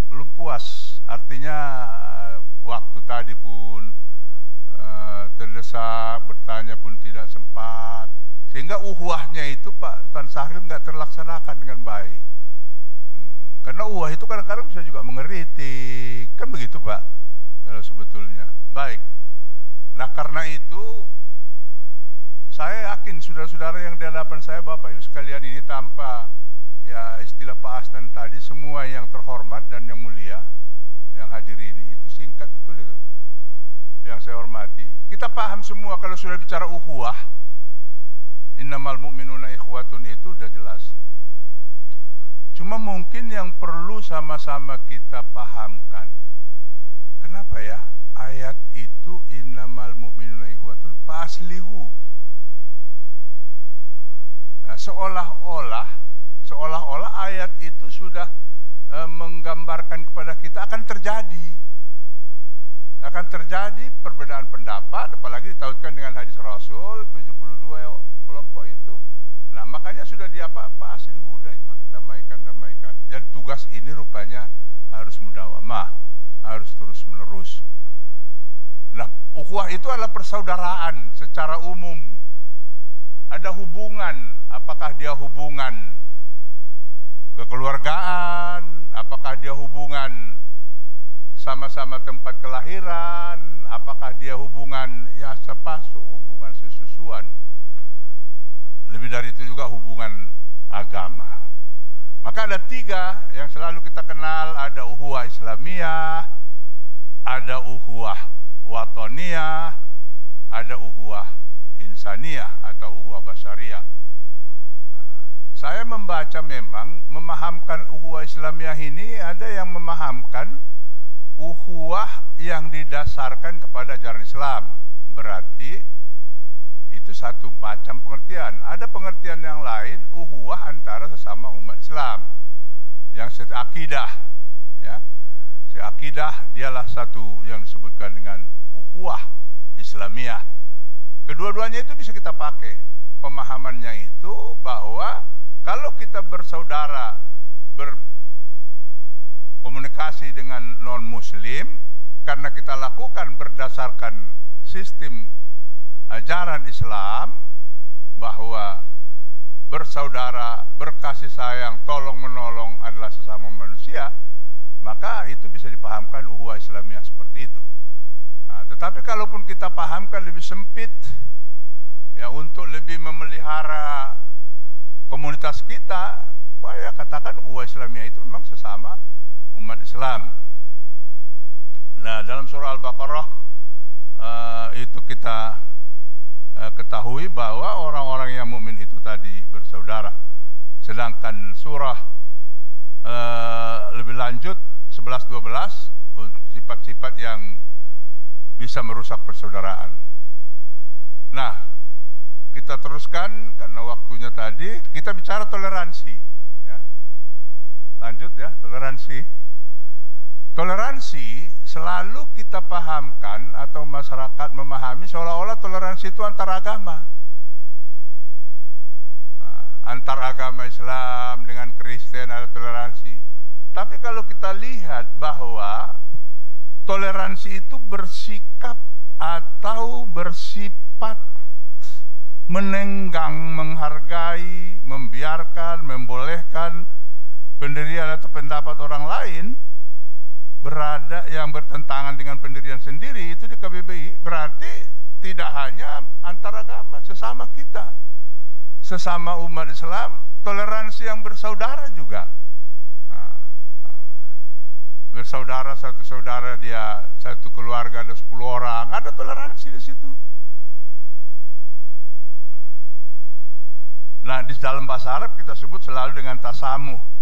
belum puas. Artinya waktu tadi pun terdesak, bertanya pun tidak sempat, sehingga ukhuwahnya itu Pak Tan Sahril nggak terlaksanakan dengan baik. Karena ukhuwah itu kadang-kadang bisa juga mengeritik, kan begitu Pak, kalau sebetulnya. Baik. Nah karena itu saya yakin saudara-saudara yang di hadapan saya, Bapak Ibu sekalian ini, tanpa ya istilah Pak Asnan tadi, semua yang terhormat dan yang mulia yang hadir ini, itu singkat betul itu yang saya hormati. Kita paham semua kalau sudah bicara ukhuwah, innamal mu'minuna ikhwatun, itu udah jelas. Cuma mungkin yang perlu sama-sama kita pahamkan, kenapa ya ayat itu innamal mu'minuna ikhwatun faslihu. Nah, seolah-olah ayat itu sudah menggambarkan kepada kita akan terjadi perbedaan pendapat, apalagi ditautkan dengan hadis Rasul 72 kelompok itu. Nah makanya sudah Pak Aslihu, damaikan. Dan tugas ini rupanya harus mudawamah, harus terus menerus. Nah ukhuwah itu adalah persaudaraan secara umum. Ada hubungan, apakah dia hubungan kekeluargaan, apakah dia hubungan sama-sama tempat kelahiran, apakah dia hubungan ya sepasu, hubungan sesusuan. Lebih dari itu juga hubungan agama. Maka ada 3 yang selalu kita kenal, ada ukhuwah Islamiyah, ada ukhuwah watoniyah, ada ukhuwah insaniyah atau ukhuwah basyariyah. Saya membaca memang memahamkan ukhuwah Islamiyah ini, ada yang memahamkan ukhuwah yang didasarkan kepada ajaran Islam. Berarti itu satu macam pengertian. Ada pengertian yang lain, ukhuwah antara sesama umat Islam yang seakidah, ya. Seakidah dialah satu yang disebutkan dengan ukhuwah Islamiyah. Kedua-duanya itu bisa kita pakai. Pemahamannya itu bahwa kalau kita bersaudara, berkomunikasi dengan non-muslim, karena kita lakukan berdasarkan sistem ajaran Islam bahwa bersaudara, berkasih sayang, tolong menolong adalah sesama manusia, maka itu bisa dipahamkan ukhuwah Islamiyah seperti itu. Nah, tetapi kalaupun kita pahamkan lebih sempit, ya untuk lebih memelihara komunitas kita, saya katakan ukhuwah Islamiyah itu memang sesama umat Islam. Nah, dalam surah Al-Baqarah itu kita ketahui bahwa orang-orang yang mukmin itu tadi bersaudara. Sedangkan surah lebih lanjut 11-12 sifat-sifat yang bisa merusak persaudaraan. Nah, kita teruskan karena waktunya tadi, kita bicara toleransi, ya. Lanjut ya, toleransi. Toleransi selalu kita pahamkan atau masyarakat memahami seolah-olah toleransi itu antar agama. Nah, antar agama Islam dengan Kristen ada toleransi. Tapi kalau kita lihat bahwa toleransi itu bersikap atau bersifat menenggang, menghargai, membiarkan, membolehkan pendirian atau pendapat orang lain berada yang bertentangan dengan pendirian sendiri, itu di KBBI berarti tidak hanya antar agama, sesama kita, sesama umat Islam, toleransi yang bersaudara juga. Bersaudara, satu saudara dia satu keluarga ada 10 orang, ada toleransi di situ. Nah, di dalam bahasa Arab kita sebut selalu dengan tasamuh.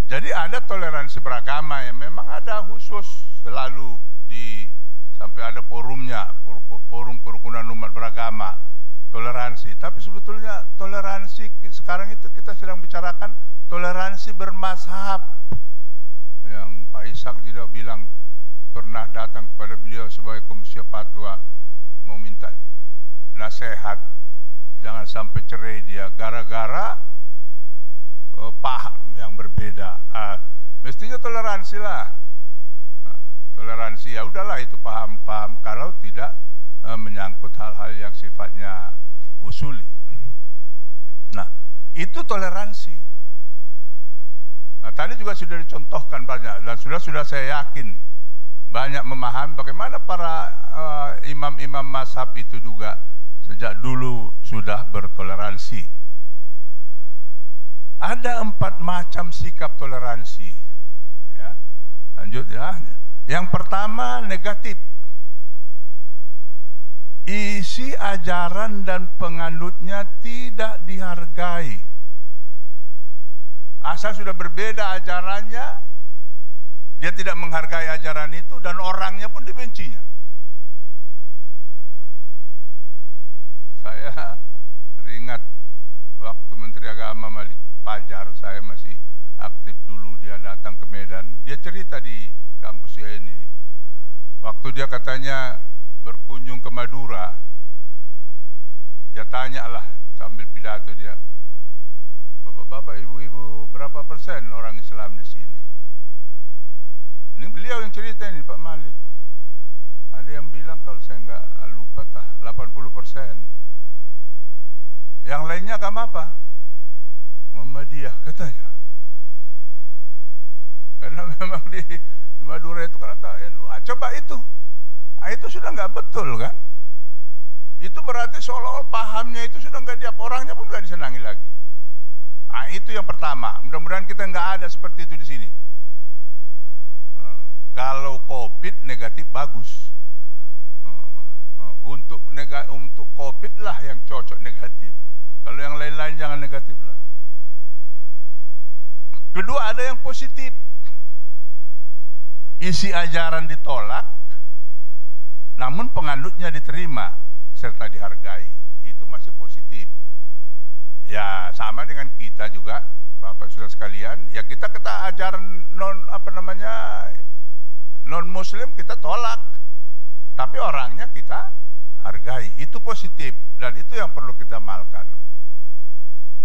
Jadi ada toleransi beragama yang memang ada khusus selalu sampai ada forumnya, forum kerukunan umat beragama, toleransi. Tapi sebetulnya toleransi sekarang itu kita sedang bicarakan toleransi bermazhab. Yang Pak Ishak tidak bilang pernah datang kepada beliau sebagai komisi fatwa mau minta nasihat jangan sampai cerai dia gara-gara paham yang berbeda. Mestinya toleransi lah. Toleransi ya udahlah itu paham-paham kalau tidak menyangkut hal-hal yang sifatnya usuli. Nah, itu toleransi. Nah, tadi juga sudah dicontohkan banyak dan sudah saya yakin banyak memahami bagaimana para imam-imam mazhab itu juga sejak dulu sudah bertoleransi. Ada 4 macam sikap toleransi. Ya. Lanjut ya. Yang pertama negatif. Isi ajaran dan penganutnya tidak dihargai. Asal sudah berbeda ajarannya, dia tidak menghargai ajaran itu dan orangnya pun dibencinya. Saya teringat waktu Menteri Agama Malik Fajar, saya masih aktif dulu, dia datang ke Medan, dia cerita di kampus ini. Waktu dia katanya berkunjung ke Madura, dia tanyalah sambil pidato dia, bapak-bapak, ibu-ibu, berapa persen orang Islam di sini? Ini beliau yang cerita ini, Pak Malik. Ada yang bilang kalau saya nggak lupa 80%. Yang lainnya agama apa? Muhammadiyah katanya. Karena memang di Madura itu kan ada NU. Coba itu Nah, itu sudah nggak betul kan? Itu berarti seolah-olah pahamnya itu sudah nggak diap, orangnya pun nggak disenangi lagi. Nah, itu yang pertama. Mudah-mudahan kita nggak ada seperti itu di sini. Kalau COVID negatif bagus. Untuk COVID lah yang cocok negatif. Kalau yang lain-lain jangan negatif lah. Kedua, ada yang positif. Isi ajaran ditolak, namun penganutnya diterima serta dihargai. Itu masih positif. Ya sama dengan kita juga, Bapak Saudara sekalian. Ya kita ajaran non Muslim kita tolak, tapi orangnya kita hargai. Itu positif dan itu yang perlu kita amalkan.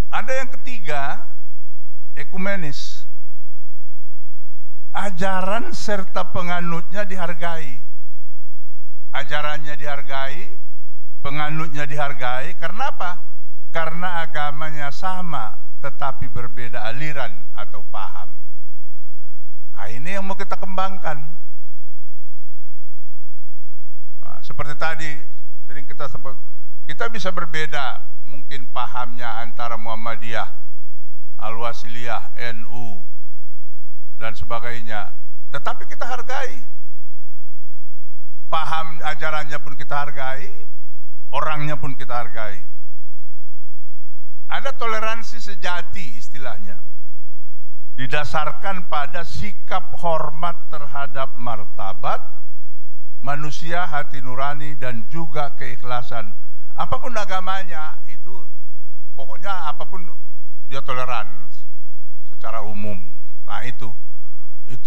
Ada yang ketiga, ekumenis. Ajaran serta penganutnya dihargai. Ajarannya dihargai, penganutnya dihargai. Karena apa? Karena agamanya sama, tetapi berbeda aliran atau paham. Nah, ini yang mau kita kembangkan. Nah, seperti tadi, sering kita sebut, kita bisa berbeda mungkin pahamnya antara Muhammadiyah, Al-Wasiliyah, NU, dan sebagainya. Tetapi kita hargai. Paham ajarannya pun kita hargai, orangnya pun kita hargai. Ada toleransi sejati istilahnya. Didasarkan pada sikap hormat terhadap martabat manusia, hati nurani, dan juga keikhlasan. Apapun agamanya, itu pokoknya apapun dia toleran secara umum. Nah itu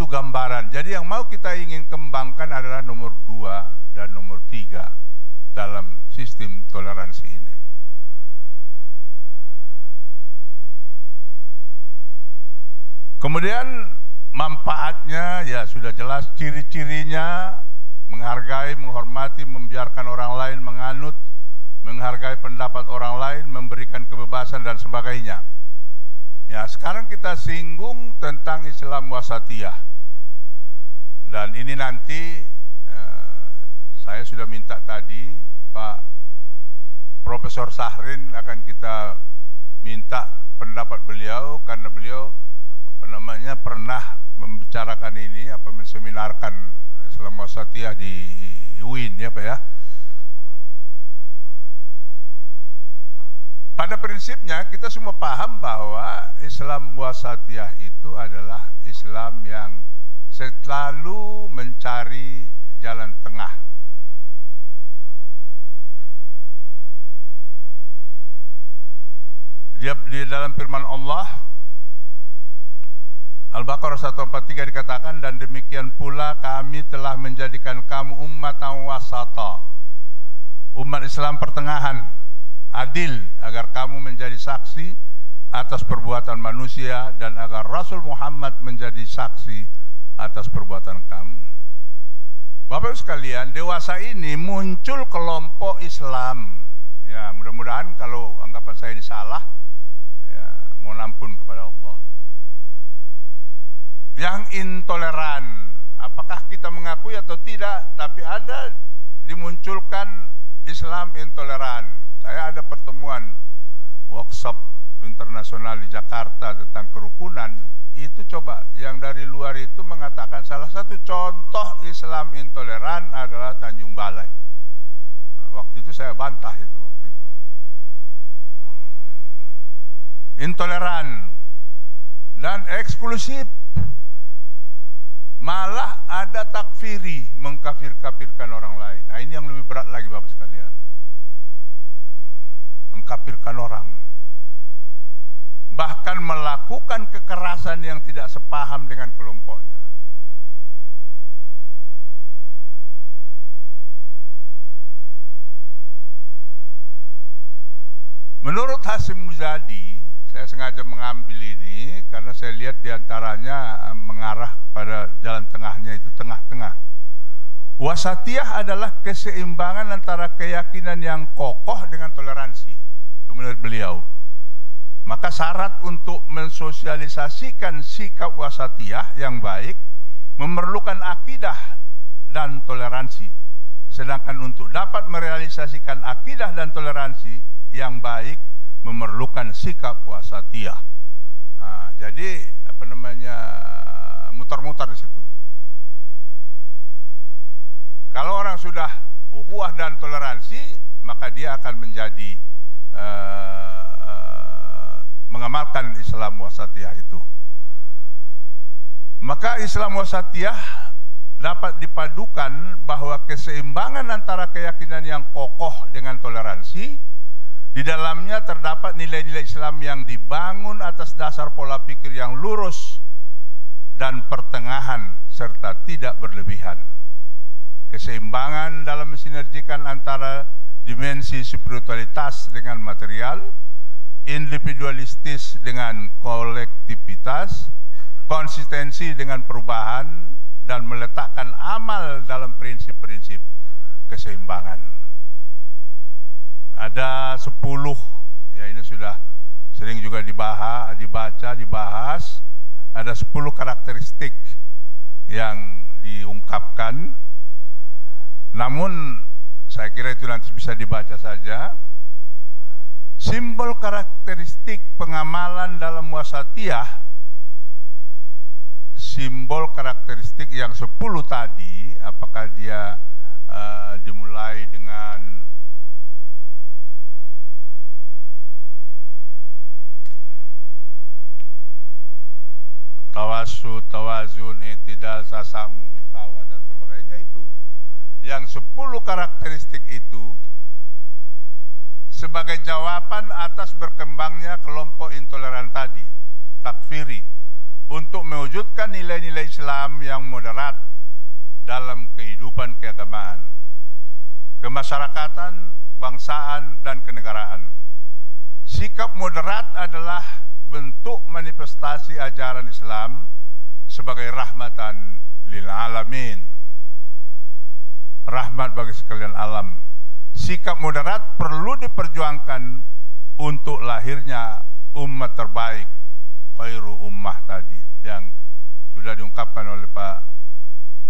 gambaran. Jadi yang mau kita ingin kembangkan adalah nomor 2 dan nomor 3 dalam sistem toleransi ini. Kemudian manfaatnya ya sudah jelas, ciri-cirinya menghargai, menghormati, membiarkan orang lain menganut, menghargai pendapat orang lain, memberikan kebebasan dan sebagainya. Ya, sekarang kita singgung tentang Islam wasatiyah. Dan ini nanti saya sudah minta tadi Pak Profesor Sahrin akan kita minta pendapat beliau, karena beliau pernah membicarakan ini, menseminarkan Islam wasatiyah di UIN ya Pak ya. Pada prinsipnya kita semua paham bahwa Islam wasatiyah itu adalah Islam yang selalu mencari jalan tengah. Di dalam firman Allah Al-Baqarah 143 dikatakan, dan demikian pula kami telah menjadikan kamu ummatan wasata, umat Islam pertengahan, adil, agar kamu menjadi saksi atas perbuatan manusia dan agar Rasul Muhammad menjadi saksi atas perbuatan kamu. Bapak Ibu sekalian, dewasa ini muncul kelompok Islam. Ya, mudah-mudahan kalau anggapan saya ini salah, ya, mohon ampun kepada Allah. Yang intoleran, apakah kita mengakui atau tidak, tapi ada dimunculkan Islam intoleran. Saya ada pertemuan workshop internasional di Jakarta tentang kerukunan. Itu coba yang dari luar itu mengatakan salah satu contoh Islam intoleran adalah Tanjung Balai. Nah, waktu itu saya bantah itu waktu itu. Intoleran dan eksklusif. Malah ada takfiri, mengkafir-kafirkan orang lain. Nah, ini yang lebih berat lagi Bapak sekalian. Mengkafirkan orang. Bahkan melakukan kekerasan yang tidak sepaham dengan kelompoknya. Menurut Hasyim Muzadi, saya sengaja mengambil ini karena saya lihat diantaranya mengarah pada jalan tengahnya, itu tengah-tengah. Wasatiyah adalah keseimbangan antara keyakinan yang kokoh dengan toleransi. Itu menurut beliau. Maka syarat untuk mensosialisasikan sikap wasatiyah yang baik memerlukan akidah dan toleransi. Sedangkan untuk dapat merealisasikan akidah dan toleransi yang baik memerlukan sikap wasatiyah. Jadi apa namanya, mutar-mutar di situ. Kalau orang sudah ukhuwah dan toleransi, maka dia akan menjadi mengamalkan Islam wasatiyah itu. Maka Islam wasatiyah dapat dipadukan bahwa keseimbangan antara keyakinan yang kokoh dengan toleransi. Di dalamnya terdapat nilai-nilai Islam yang dibangun atas dasar pola pikir yang lurus dan pertengahan serta tidak berlebihan. Keseimbangan dalam mensinergikan antara dimensi spiritualitas dengan material, individualistis dengan kolektivitas, konsistensi dengan perubahan, dan meletakkan amal dalam prinsip-prinsip keseimbangan. Ada 10, ya ini sudah sering juga dibahas, dibahas. Ada 10 karakteristik yang diungkapkan. Namun saya kira itu nanti bisa dibaca saja. Simbol karakteristik pengamalan dalam wasatiyah, simbol karakteristik yang 10 tadi, apakah dia dimulai dengan tawasud, tawazun, i'tidal, tasamuh, musawah dan sebagainya, itu yang 10 karakteristik itu sebagai jawaban atas berkembangnya kelompok intoleran tadi, takfiri, untuk mewujudkan nilai-nilai Islam yang moderat dalam kehidupan keagamaan, kemasyarakatan, bangsaan, dan kenegaraan. Sikap moderat adalah bentuk manifestasi ajaran Islam sebagai rahmatan lil alamin, rahmat bagi sekalian alam. Sikap moderat perlu diperjuangkan untuk lahirnya umat terbaik, khairu ummah tadi, yang sudah diungkapkan oleh Pak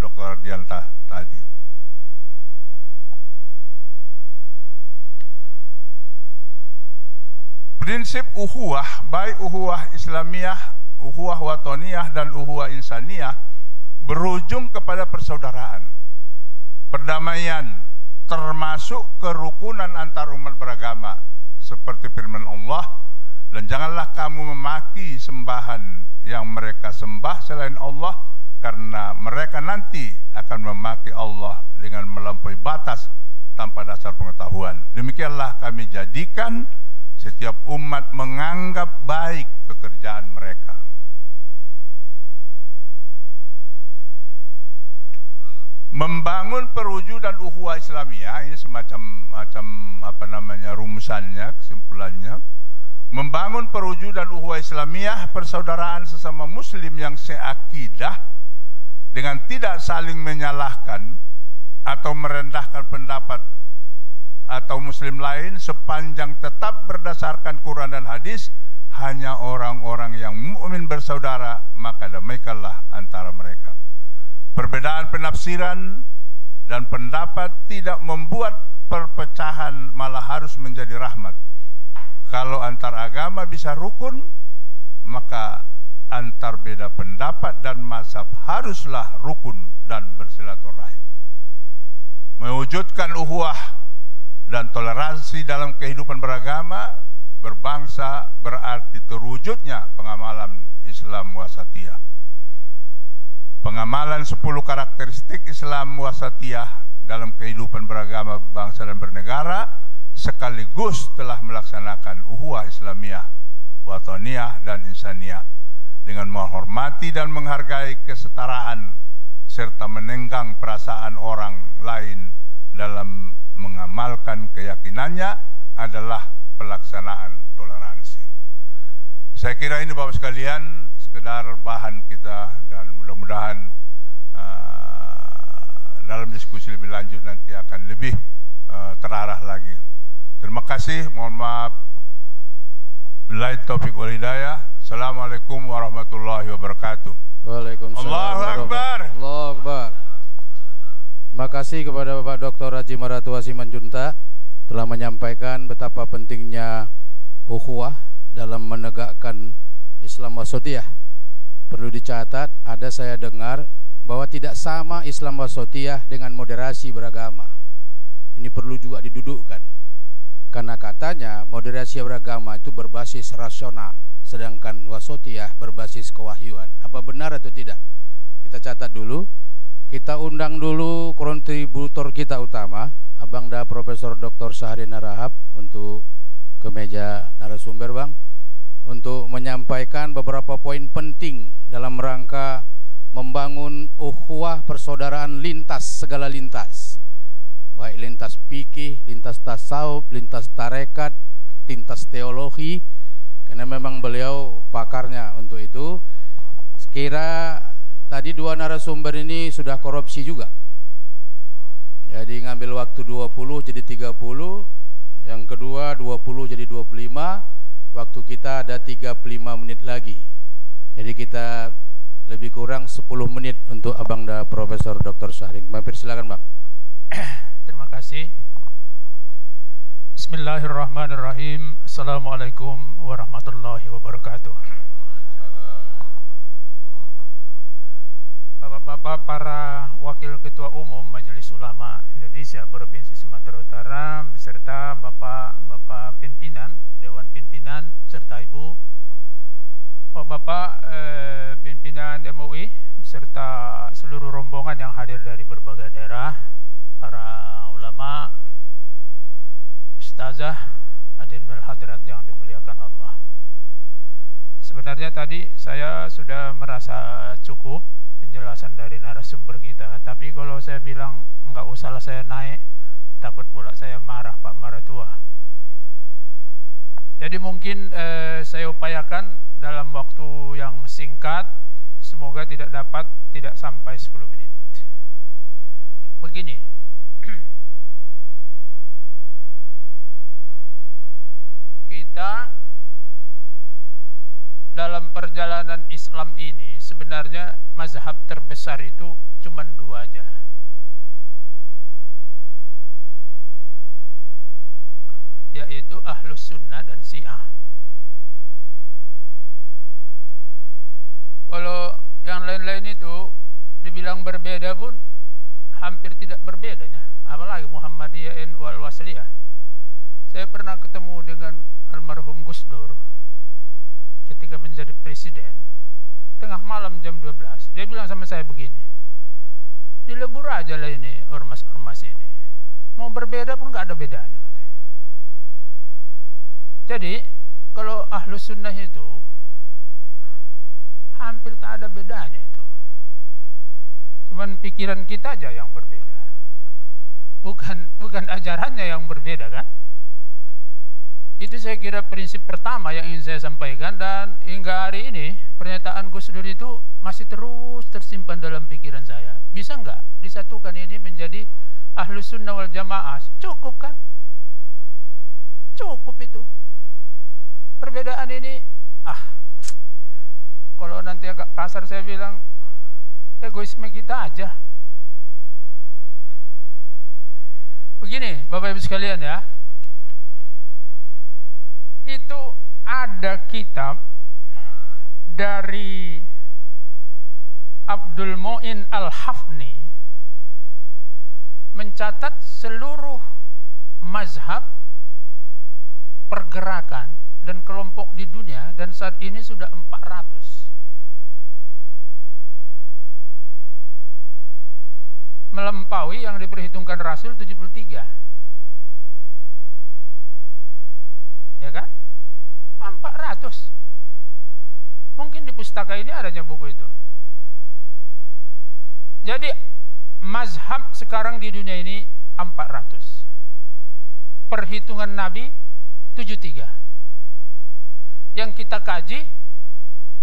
Dr. Ardian tadi. Prinsip ukhuwah, baik ukhuwah Islamiyah, ukhuwah watoniyah, dan ukhuwah insaniyah, berujung kepada persaudaraan, perdamaian, termasuk kerukunan antar umat beragama, seperti firman Allah, dan janganlah kamu memaki sembahan yang mereka sembah selain Allah, karena mereka nanti akan memaki Allah dengan melampaui batas tanpa dasar pengetahuan. Demikianlah kami jadikan setiap umat menganggap baik pekerjaan mereka. Membangun perwujudan ukhuwah Islamiyah, ini semacam apa namanya rumusannya, kesimpulannya. Membangun perwujudan ukhuwah Islamiyah, persaudaraan sesama muslim yang seakidah, dengan tidak saling menyalahkan atau merendahkan pendapat atau muslim lain, sepanjang tetap berdasarkan Quran dan hadis. Hanya orang-orang yang mukmin bersaudara, maka damaikanlah antara mereka. Perbedaan penafsiran dan pendapat tidak membuat perpecahan, malah harus menjadi rahmat. Kalau antar agama bisa rukun, maka antar beda pendapat dan mazhab haruslah rukun dan bersilaturahim. Mewujudkan ukhuwah dan toleransi dalam kehidupan beragama, berbangsa, berarti terwujudnya pengamalan Islam wasatiyah. Pengamalan 10 karakteristik Islam wasatiyah dalam kehidupan beragama, bangsa, dan bernegara, sekaligus telah melaksanakan ukhuwah Islamiyah, watoniyah, dan insaniyah, dengan menghormati dan menghargai kesetaraan serta menenggang perasaan orang lain dalam mengamalkan keyakinannya adalah pelaksanaan toleransi. Saya kira ini Bapak sekalian sekedar bahan kita, dan mudah-mudahan dalam diskusi lebih lanjut nanti akan lebih terarah lagi. Terima kasih, mohon maaf. Billahi taufiq wal hidayah. Assalamualaikum warahmatullahi wabarakatuh. Waalaikumsalam. Allahu Akbar. Allahu Akbar. Terima kasih kepada Bapak Dr. Haji Maratua Simanjuntak telah menyampaikan betapa pentingnya ukhuwah dalam menegakkan Islam wasatiyah. Perlu dicatat, ada saya dengar bahwa tidak sama Islam wasatiyah dengan moderasi beragama. Ini perlu juga didudukkan, karena katanya moderasi beragama itu berbasis rasional, sedangkan wasatiyah berbasis kewahyuan. Apa benar atau tidak? Kita catat dulu. Kita undang dulu kontributor kita utama, Abang Da Profesor Dr. Syahrin Narahab, untuk ke meja narasumber, Bang, untuk menyampaikan beberapa poin penting dalam rangka membangun ukhuwah persaudaraan lintas segala lintas, baik lintas fikih, lintas tasawuf, lintas tarekat, lintas teologi, karena memang beliau pakarnya untuk itu. Sekira tadi dua narasumber ini sudah korupsi juga, jadi ngambil waktu 20 jadi 30, yang kedua 20 jadi 25, waktu kita ada 35 menit lagi. Jadi kita lebih kurang 10 menit untuk Abang Da Profesor Dr. Syahrin. Mampir, silakan Bang. Terima kasih. Bismillahirrahmanirrahim. Assalamualaikum warahmatullahi wabarakatuh. Bapak-bapak para Wakil Ketua Umum Majelis Ulama Indonesia Provinsi Sumatera Utara beserta Bapak-bapak pimpinan, Dewan Pimpinan serta Ibu, Bapak pimpinan MUI beserta seluruh rombongan yang hadir dari berbagai daerah, para ulama, ustazah, hadirin wal hadirat yang dimuliakan Allah. Sebenarnya tadi saya sudah merasa cukup penjelasan dari narasumber kita, tapi kalau saya bilang nggak usah lah saya naik, takut pula saya marah Pak Maratua. Jadi mungkin saya upayakan dalam waktu yang singkat, semoga tidak sampai 10 menit. Begini, kita dalam perjalanan Islam ini sebenarnya mazhab terbesar itu cuma 2 aja, yaitu Ahlus Sunnah dan Syiah. Kalau yang lain-lain itu dibilang berbeda pun hampir tidak berbedanya, apalagi Muhammadiyah wal Wasliyah. Saya pernah ketemu dengan almarhum Gus Dur ketika menjadi presiden, tengah malam jam 12, dia bilang sama saya begini, dilebur aja lah ini ormas-ormas ini, mau berbeda pun gak ada bedanya katanya. Jadi kalau Ahlus Sunnah itu hampir tak ada bedanya itu, cuman pikiran kita aja yang berbeda, bukan ajarannya yang berbeda kan. Itu saya kira prinsip pertama yang ingin saya sampaikan, dan hingga hari ini pernyataan Gus Dur itu masih terus tersimpan dalam pikiran saya. Bisa nggak disatukan ini menjadi Ahlus Sunnah wal Jamaah? Cukup kan? Cukup itu. Perbedaan ini, kalau nanti agak kasar saya bilang, egoisme kita aja. Begini Bapak Ibu sekalian ya, itu ada kitab dari Abdul Mu'in Al-Hafni mencatat seluruh mazhab, pergerakan dan kelompok di dunia, dan saat ini sudah 400, melampaui yang diperhitungkan Rasul 73, ya kan? 400. Mungkin di pustaka ini adanya buku itu. Jadi mazhab sekarang di dunia ini 400. Perhitungan Nabi 73. Yang kita kaji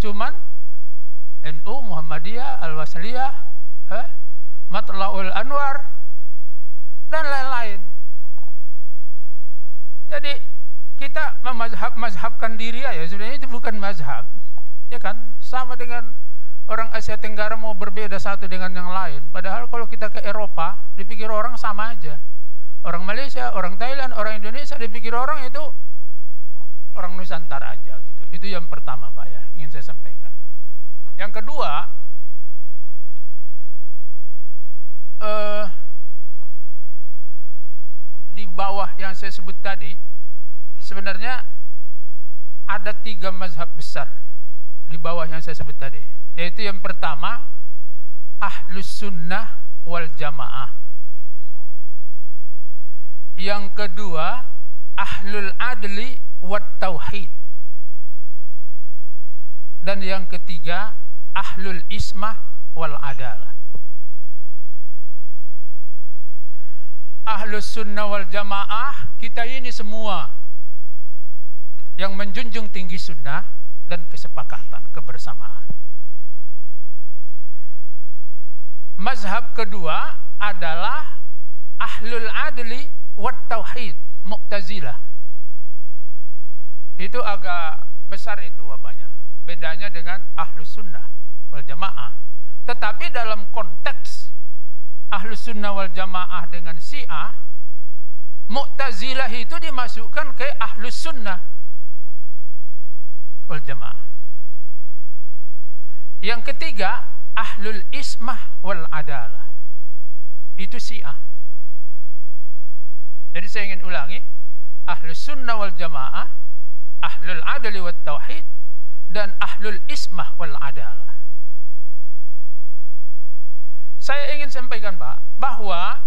cuman NU, Muhammadiyah, Al-Wasliyah, Matla'ul Anwar dan lain-lain. Jadi kita memazhab-mazhabkan diri ya, sebenarnya itu bukan mazhab, ya kan? Sama dengan orang Asia Tenggara mau berbeda satu dengan yang lain. Padahal kalau kita ke Eropa, dipikir orang sama aja. Orang Malaysia, orang Thailand, orang Indonesia, dipikir orang itu orang Nusantara aja gitu. Itu yang pertama Pak ya, ingin saya sampaikan. Yang kedua, di bawah yang saya sebut tadi, sebenarnya ada 3 mazhab besar di bawah yang saya sebut tadi. Yaitu yang pertama, Ahlus Sunnah wal Jamaah. Yang kedua, Ahlul Adli wat Tauhid. Dan yang ketiga, Ahlul Ismah wal Adalah. Ahlus Sunnah wal Jamaah, kita ini semua yang menjunjung tinggi sunnah dan kesepakatan, kebersamaan. Mazhab kedua adalah Ahlul Adli wat Tauhid, Mu'tazilah. Itu agak besar itu apanya, bedanya dengan Ahlus Sunnah wal Jamaah. Tetapi dalam konteks Ahlus Sunnah wal Jamaah dengan Syiah, Mu'tazilah itu dimasukkan ke Ahlus Sunnah wal Jamaah. Yang ketiga, Ahlul Ismah wal Adalah. Itu Syiah. Jadi saya ingin ulangi, Ahlus Sunnah wal Jamaah, Ahlul Adli wat Tauhid, dan Ahlul Ismah wal Adalah. Saya ingin sampaikan Pak, bahwa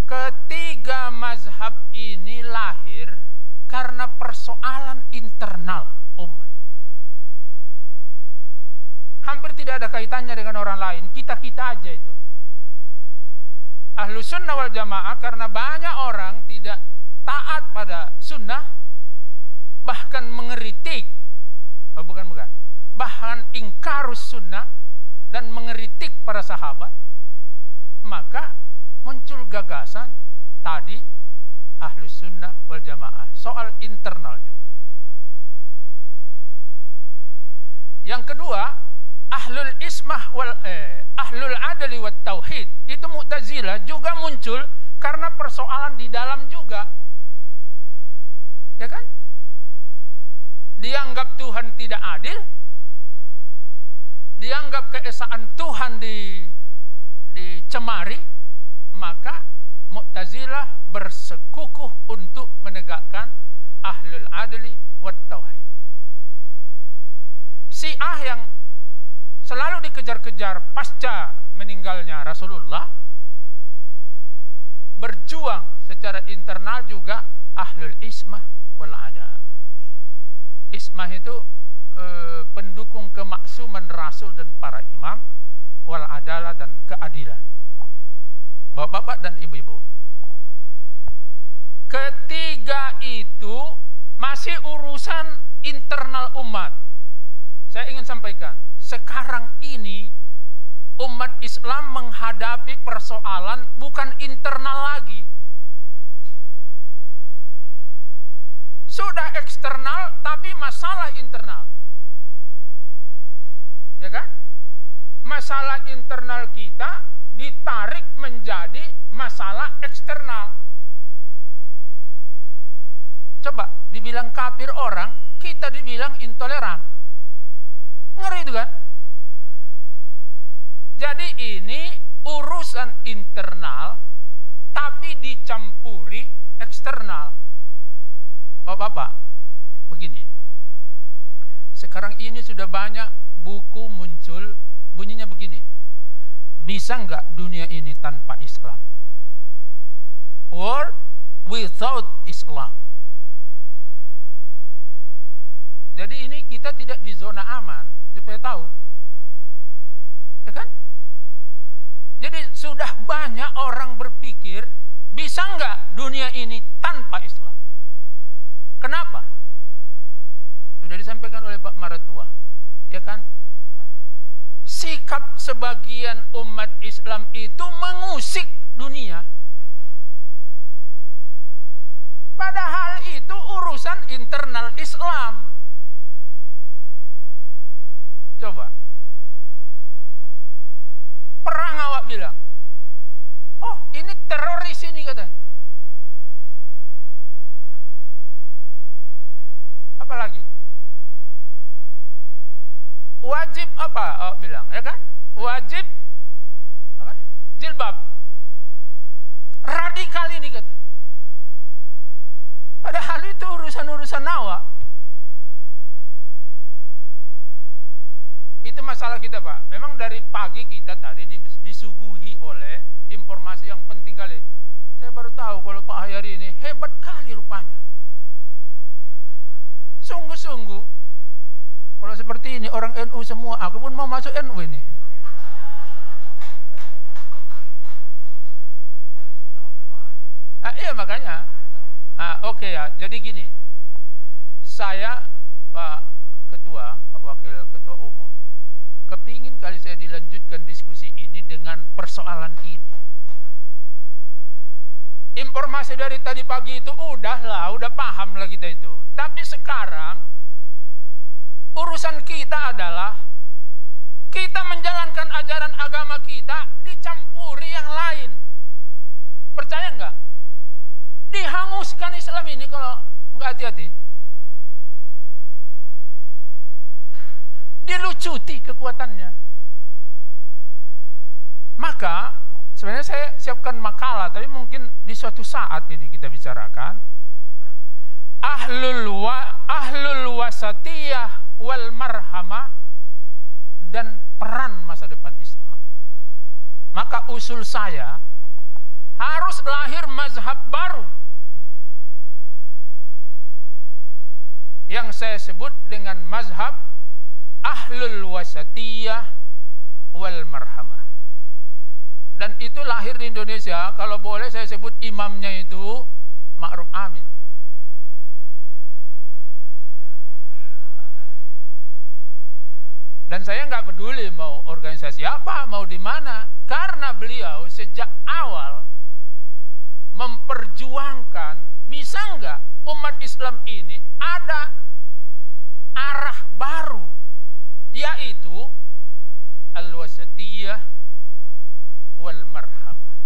ketiga mazhab ini lahir karena persoalan internal umat. Hampir tidak ada kaitannya dengan orang lain, kita-kita aja itu. Ahlus Sunnah wal Jamaah karena banyak orang tidak taat pada sunnah, bahkan mengeritik, bahkan ingkarus sunnah dan mengeritik para sahabat, maka muncul gagasan tadi Ahlus Sunnah wal Jamaah, soal internal juga. Yang kedua, Ahlul Ismah Ahlul Adli wat Tauhid, itu Mu'tazilah juga muncul karena persoalan di dalam juga. Ya kan? Dianggap Tuhan tidak adil, dianggap keesaan Tuhan dicemari, maka Mu'tazilah bersekukuh untuk menegakkan Ahlul Adli wat Tauhid. Syiah yang selalu dikejar-kejar pasca meninggalnya Rasulullah, berjuang secara internal juga Ahlul Ismah wal Adalah. Ismah itu pendukung kemaksuman Rasul dan para imam, wal Adalah dan keadilan. Bapak-bapak dan ibu-ibu, ketiga itu masih urusan internal umat. Saya ingin sampaikan, sekarang ini umat Islam menghadapi persoalan bukan internal lagi, sudah eksternal tapi masalah internal. Ya kan? Masalah internal kita ditarik menjadi masalah eksternal. Coba dibilang kafir orang, kita dibilang intoleran. Ngeri itu kan? Jadi ini urusan internal tapi dicampuri eksternal. Bapak-bapak, begini. Sekarang ini sudah banyak buku muncul, bunyinya begini. Bisa nggak dunia ini tanpa Islam? World without Islam. Jadi ini kita tidak di zona aman, supaya tahu. Ya kan? Jadi sudah banyak orang berpikir, bisa nggak dunia ini tanpa Islam? Kenapa? Sudah disampaikan oleh Pak Maratua, ya kan? Sikap sebagian umat Islam itu mengusik dunia. Padahal itu urusan internal Islam. Coba, wajib apa? Oh, bilang, ya kan? Wajib apa? Jilbab. Radikal ini kata. Padahal itu urusan-urusan nawa. Itu masalah kita, Pak. Memang dari pagi kita tadi disuguhi oleh informasi yang penting kali. Saya baru tahu kalau Pak Hayari ini hebat kali rupanya. Sungguh-sungguh. Kalau seperti ini orang NU semua, aku pun mau masuk NU ini. Iya makanya. Oke ya. Jadi gini. Saya Pak Ketua, Pak Wakil Ketua Umum, kepingin kali saya dilanjutkan diskusi ini dengan persoalan ini. Informasi dari tadi pagi itu udah paham lah kita itu. Tapi sekarang urusan kita adalah kita menjalankan ajaran agama kita dicampuri yang lain. Percaya enggak? Dihanguskan Islam ini kalau enggak hati-hati. Dilucuti kekuatannya. Maka sebenarnya saya siapkan makalah, tapi mungkin di suatu saat ini kita bicarakan ahlul wasatiyah wal marhamah dan peran masa depan Islam. Maka usul saya harus lahir mazhab baru yang saya sebut dengan mazhab ahlul wasatiyah wal marhamah. Dan itu lahir di Indonesia, kalau boleh saya sebut imamnya itu Ma'ruf Amin. Dan saya nggak peduli mau organisasi apa, mau di mana, karena beliau sejak awal memperjuangkan bisa nggak umat Islam ini ada arah baru, yaitu al-wasatiyah wal marhamah.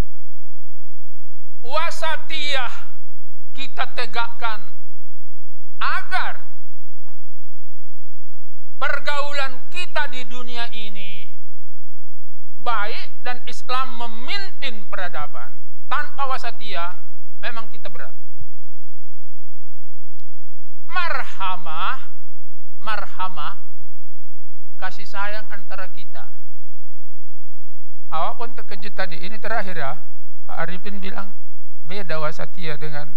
Wasatiyah kita tegakkan agar pergaulan kita di dunia ini baik dan Islam memimpin peradaban. Tanpa wasatiyah memang kita berat. Marhamah, kasih sayang antara kita. Awak pun terkejut tadi, ini terakhir ya, Pak Arifin bilang beda wasatiyah dengan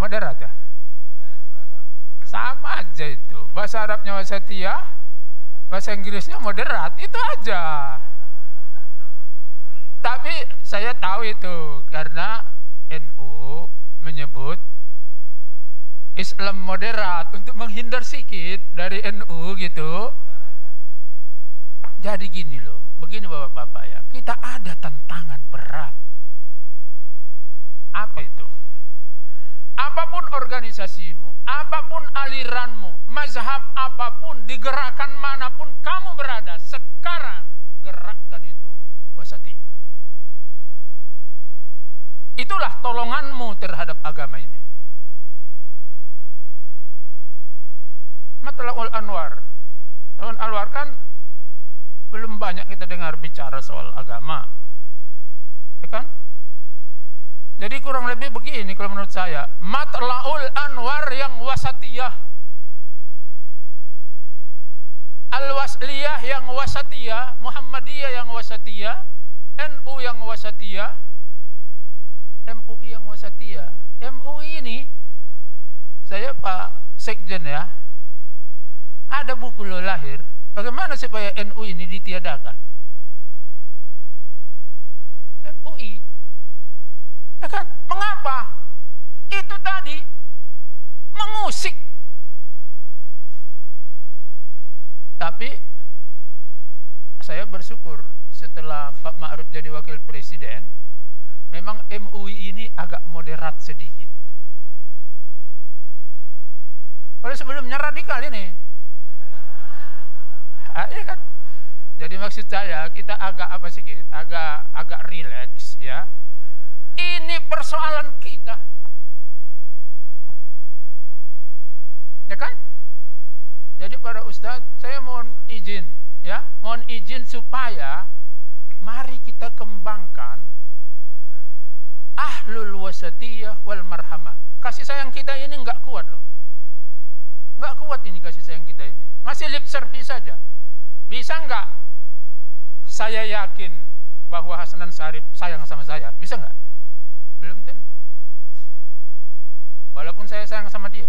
moderat ya. Sama aja itu. Bahasa Arabnya wasatiyah, bahasa Inggrisnya moderat, itu aja. Tapi saya tahu itu karena NU menyebut Islam moderat untuk menghindar sedikit dari NU gitu. Jadi gini loh, begini Bapak-bapak ya, kita ada tantangan berat. Apa itu? Apapun organisasimu, apapun aliranmu, mazhab apapun, di gerakan manapun kamu berada, sekarang gerakkan itu wasatiyah. Itulah tolonganmu terhadap agama ini. Matla'ul Anwar. Matla'ul Anwar kan belum banyak kita dengar bicara soal agama. Ya kan? Jadi kurang lebih begini kalau menurut saya, Matla'ul Anwar yang wasatiyah, Al-Wasliyah yang wasatiyah, Muhammadiyah yang wasatiyah, NU yang wasatiyah, MUI yang wasatiyah. MUI ini, saya Pak Sekjen ya, ada buku lo lahir, bagaimana supaya NU ini ditiadakan? MUI. Ya kan? Mengapa? Itu tadi mengusik. Tapi saya bersyukur setelah Pak Ma'ruf jadi wakil presiden, memang MUI ini agak moderat sedikit. Kalau sebelumnya radikal ini. Iya kan? Jadi maksud saya kita agak apa sedikit, agak rileks ya. Ini persoalan kita. Ya kan? Jadi para ustadz, saya mohon izin, ya, mohon izin supaya mari kita kembangkan ahlul wasatiyah wal marhamah. Kasih sayang kita ini enggak kuat loh, enggak kuat ini kasih sayang kita ini, masih lip service saja. Bisa enggak saya yakin bahwa Hasanan Syarif sayang sama saya? Bisa enggak? Belum tentu, walaupun saya sayang sama dia.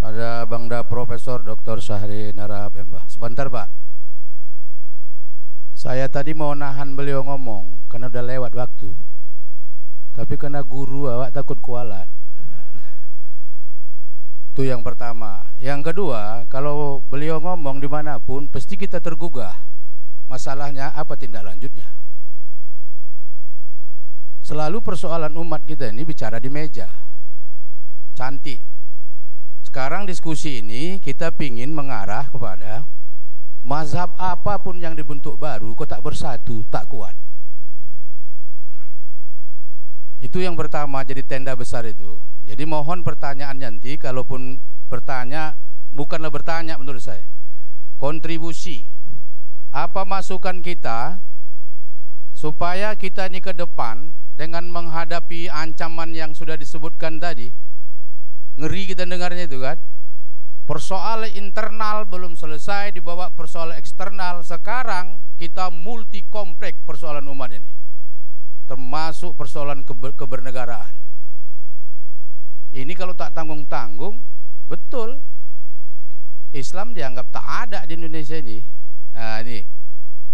Ada Bangda Profesor Dr. Syahrir Narahab Mbah. Sebentar Pak, saya tadi mau nahan beliau ngomong karena udah lewat waktu, tapi karena guru awak takut kualat. Itu yang pertama. Yang kedua, kalau beliau ngomong dimanapun pasti kita tergugah. Masalahnya apa tindak lanjutnya? Selalu persoalan umat kita ini bicara di meja cantik. Sekarang diskusi ini kita pingin mengarah kepada mazhab apapun yang dibentuk baru, kok tak bersatu, tak kuat. Itu yang pertama, jadi tenda besar itu. Jadi mohon pertanyaan nanti, kalaupun bertanya, bukanlah bertanya menurut saya, kontribusi. Apa masukan kita supaya kita ini ke depan dengan menghadapi ancaman yang sudah disebutkan tadi. Ngeri kita dengarnya itu kan. Persoalan internal belum selesai, dibawa persoalan eksternal. Sekarang kita multi kompleks persoalan umat ini, termasuk persoalan kebernegaraan. Ini kalau tak tanggung-tanggung, betul Islam dianggap tak ada di Indonesia ini. Nah ini,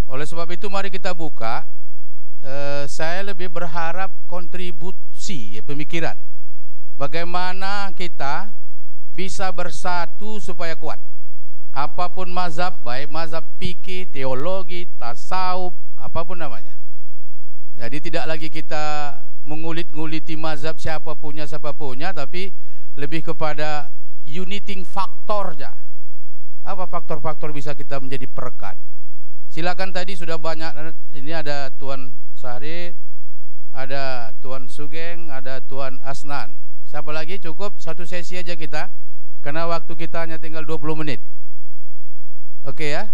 oleh sebab itu mari kita buka. Saya lebih berharap kontribusi pemikiran. Bagaimana kita bisa bersatu supaya kuat. Apapun mazhab, baik mazhab fikih, teologi, tasawuf, apapun namanya. Jadi tidak lagi kita mengulit-nguliti mazhab siapa punya, tapi lebih kepada uniting factor aja. Apa faktor-faktor bisa kita menjadi perekat. Silakan, tadi sudah banyak, ini ada Tuan Syahrir, ada Tuan Sugeng, ada Tuan Asnan. Siapa lagi? Cukup satu sesi aja kita, karena waktu kita hanya tinggal 20 menit. Oke ya.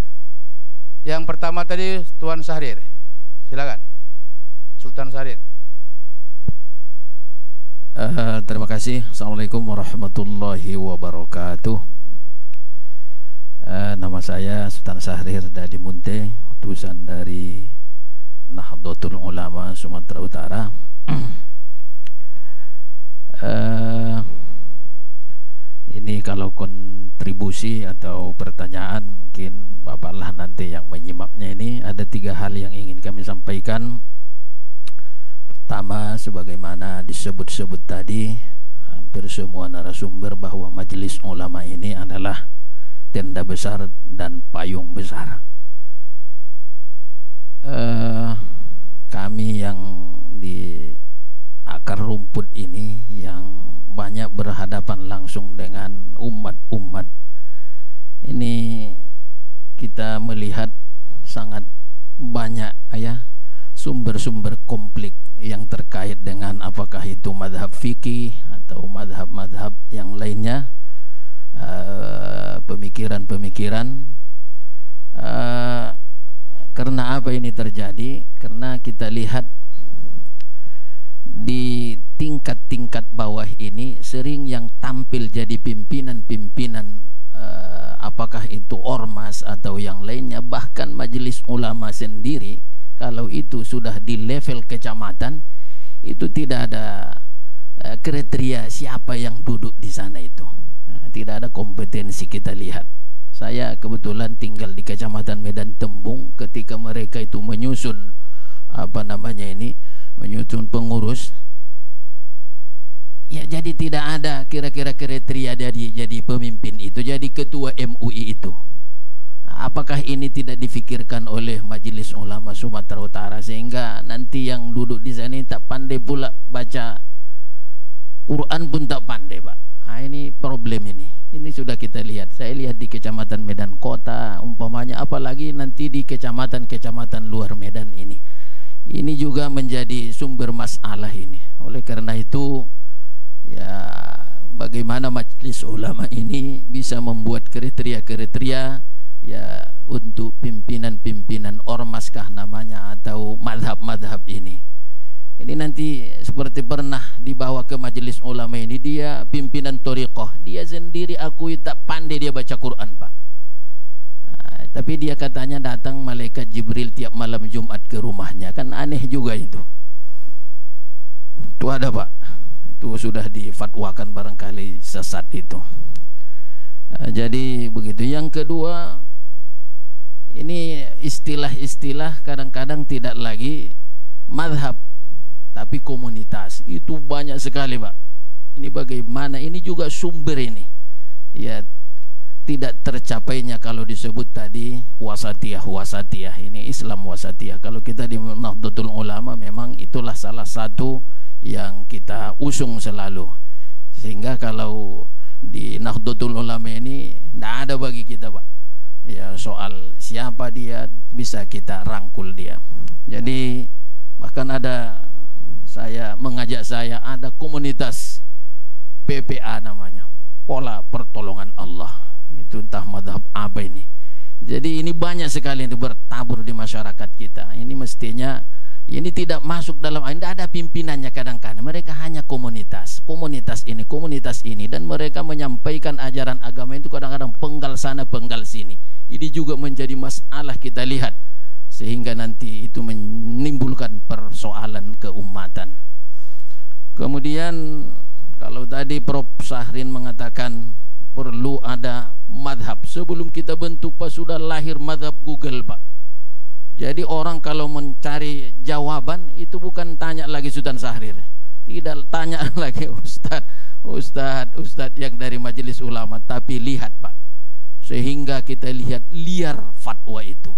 Yang pertama tadi Tuan Syahrir. Silakan. Sultan Syahrir. Terima kasih. Assalamualaikum warahmatullahi wabarakatuh. Nama saya Sultan Syahrir dari Munte, utusan dari Nahdlatul Ulama Sumatera Utara. Ini kalau kontribusi atau pertanyaan mungkin Bapak lah nanti yang menyimaknya. Ini ada 3 hal yang ingin kami sampaikan. Pertama, sebagaimana disebut-sebut tadi hampir semua narasumber, bahwa majelis ulama ini adalah tenda besar dan payung besar. Kami yang di akar rumput ini, yang banyak berhadapan langsung dengan umat-umat ini, kita melihat sangat banyak ya sumber-sumber konflik yang terkait dengan apakah itu madhab fikih atau madhab-madhab yang lainnya, pemikiran-pemikiran. Karena apa ini terjadi? Karena kita lihat di tingkat-tingkat bawah ini sering yang tampil jadi pimpinan-pimpinan, apakah itu ormas atau yang lainnya, bahkan majelis ulama sendiri, kalau itu sudah di level kecamatan, itu tidak ada kriteria siapa yang duduk di sana itu. Tidak ada kompetensi. Kita lihat, saya kebetulan tinggal di Kecamatan Medan Tembung, ketika mereka itu menyusun menyusun pengurus, ya jadi tidak ada kira-kira kriteria jadi pemimpin itu, jadi ketua MUI itu. Apakah ini tidak difikirkan oleh Majelis Ulama Sumatera Utara, sehingga nanti yang duduk di sana tak pandai pula baca Quran pun tak pandai, Pak. Nah, ini problem ini sudah kita lihat. Saya lihat di Kecamatan Medan Kota umpamanya, apalagi nanti di kecamatan-kecamatan luar Medan ini juga menjadi sumber masalah ini. Oleh karena itu, ya bagaimana majelis ulama ini bisa membuat kriteria-kriteria ya untuk pimpinan-pimpinan ormaskah namanya atau madhab-madhab ini. Ini nanti seperti pernah dibawa ke majelis ulama ini, dia pimpinan thariqah, dia sendiri akui tak pandai dia baca Quran, Pak. Tapi dia katanya datang malaikat Jibril tiap malam Jumat ke rumahnya. Kan aneh juga itu. Itu ada, Pak. Itu sudah difatwakan, barangkali sesat itu. Jadi begitu. Yang kedua, ini istilah-istilah kadang-kadang tidak lagi madhab, tapi komunitas. Itu banyak sekali, Pak. Ini bagaimana? Ini juga sumber ini. Ya, tidak tercapainya kalau disebut tadi wasatiyah. Ini Islam wasatiyah. Kalau kita di Nahdlatul Ulama, memang itulah salah satu yang kita usung selalu. Sehingga kalau di Nahdlatul Ulama ini tidak ada bagi kita, Pak, ya soal siapa dia, bisa kita rangkul dia. Jadi bahkan ada mengajak saya ada komunitas PPA namanya, Pola Pertolongan Allah. Itu entah madhab apa ini. Jadi ini banyak sekali yang bertabur di masyarakat kita. Ini mestinya ini tidak masuk dalam, tidak ada pimpinannya. Kadang-kadang mereka hanya komunitas ini, dan mereka menyampaikan ajaran agama itu kadang-kadang penggal sana penggal sini. Ini juga menjadi masalah kita lihat, sehingga nanti itu menimbulkan persoalan keumatan. Kemudian kalau tadi Prof. Sahrin mengatakan perlu ada madhab, sebelum kita bentuk, Pak, sudah lahir madhab Google, Pak. Jadi orang kalau mencari jawaban itu bukan tanya lagi Sultan Syahrir, tidak tanya lagi Ustadz yang dari majelis ulama, tapi lihat, Pak, sehingga kita lihat liar fatwa itu.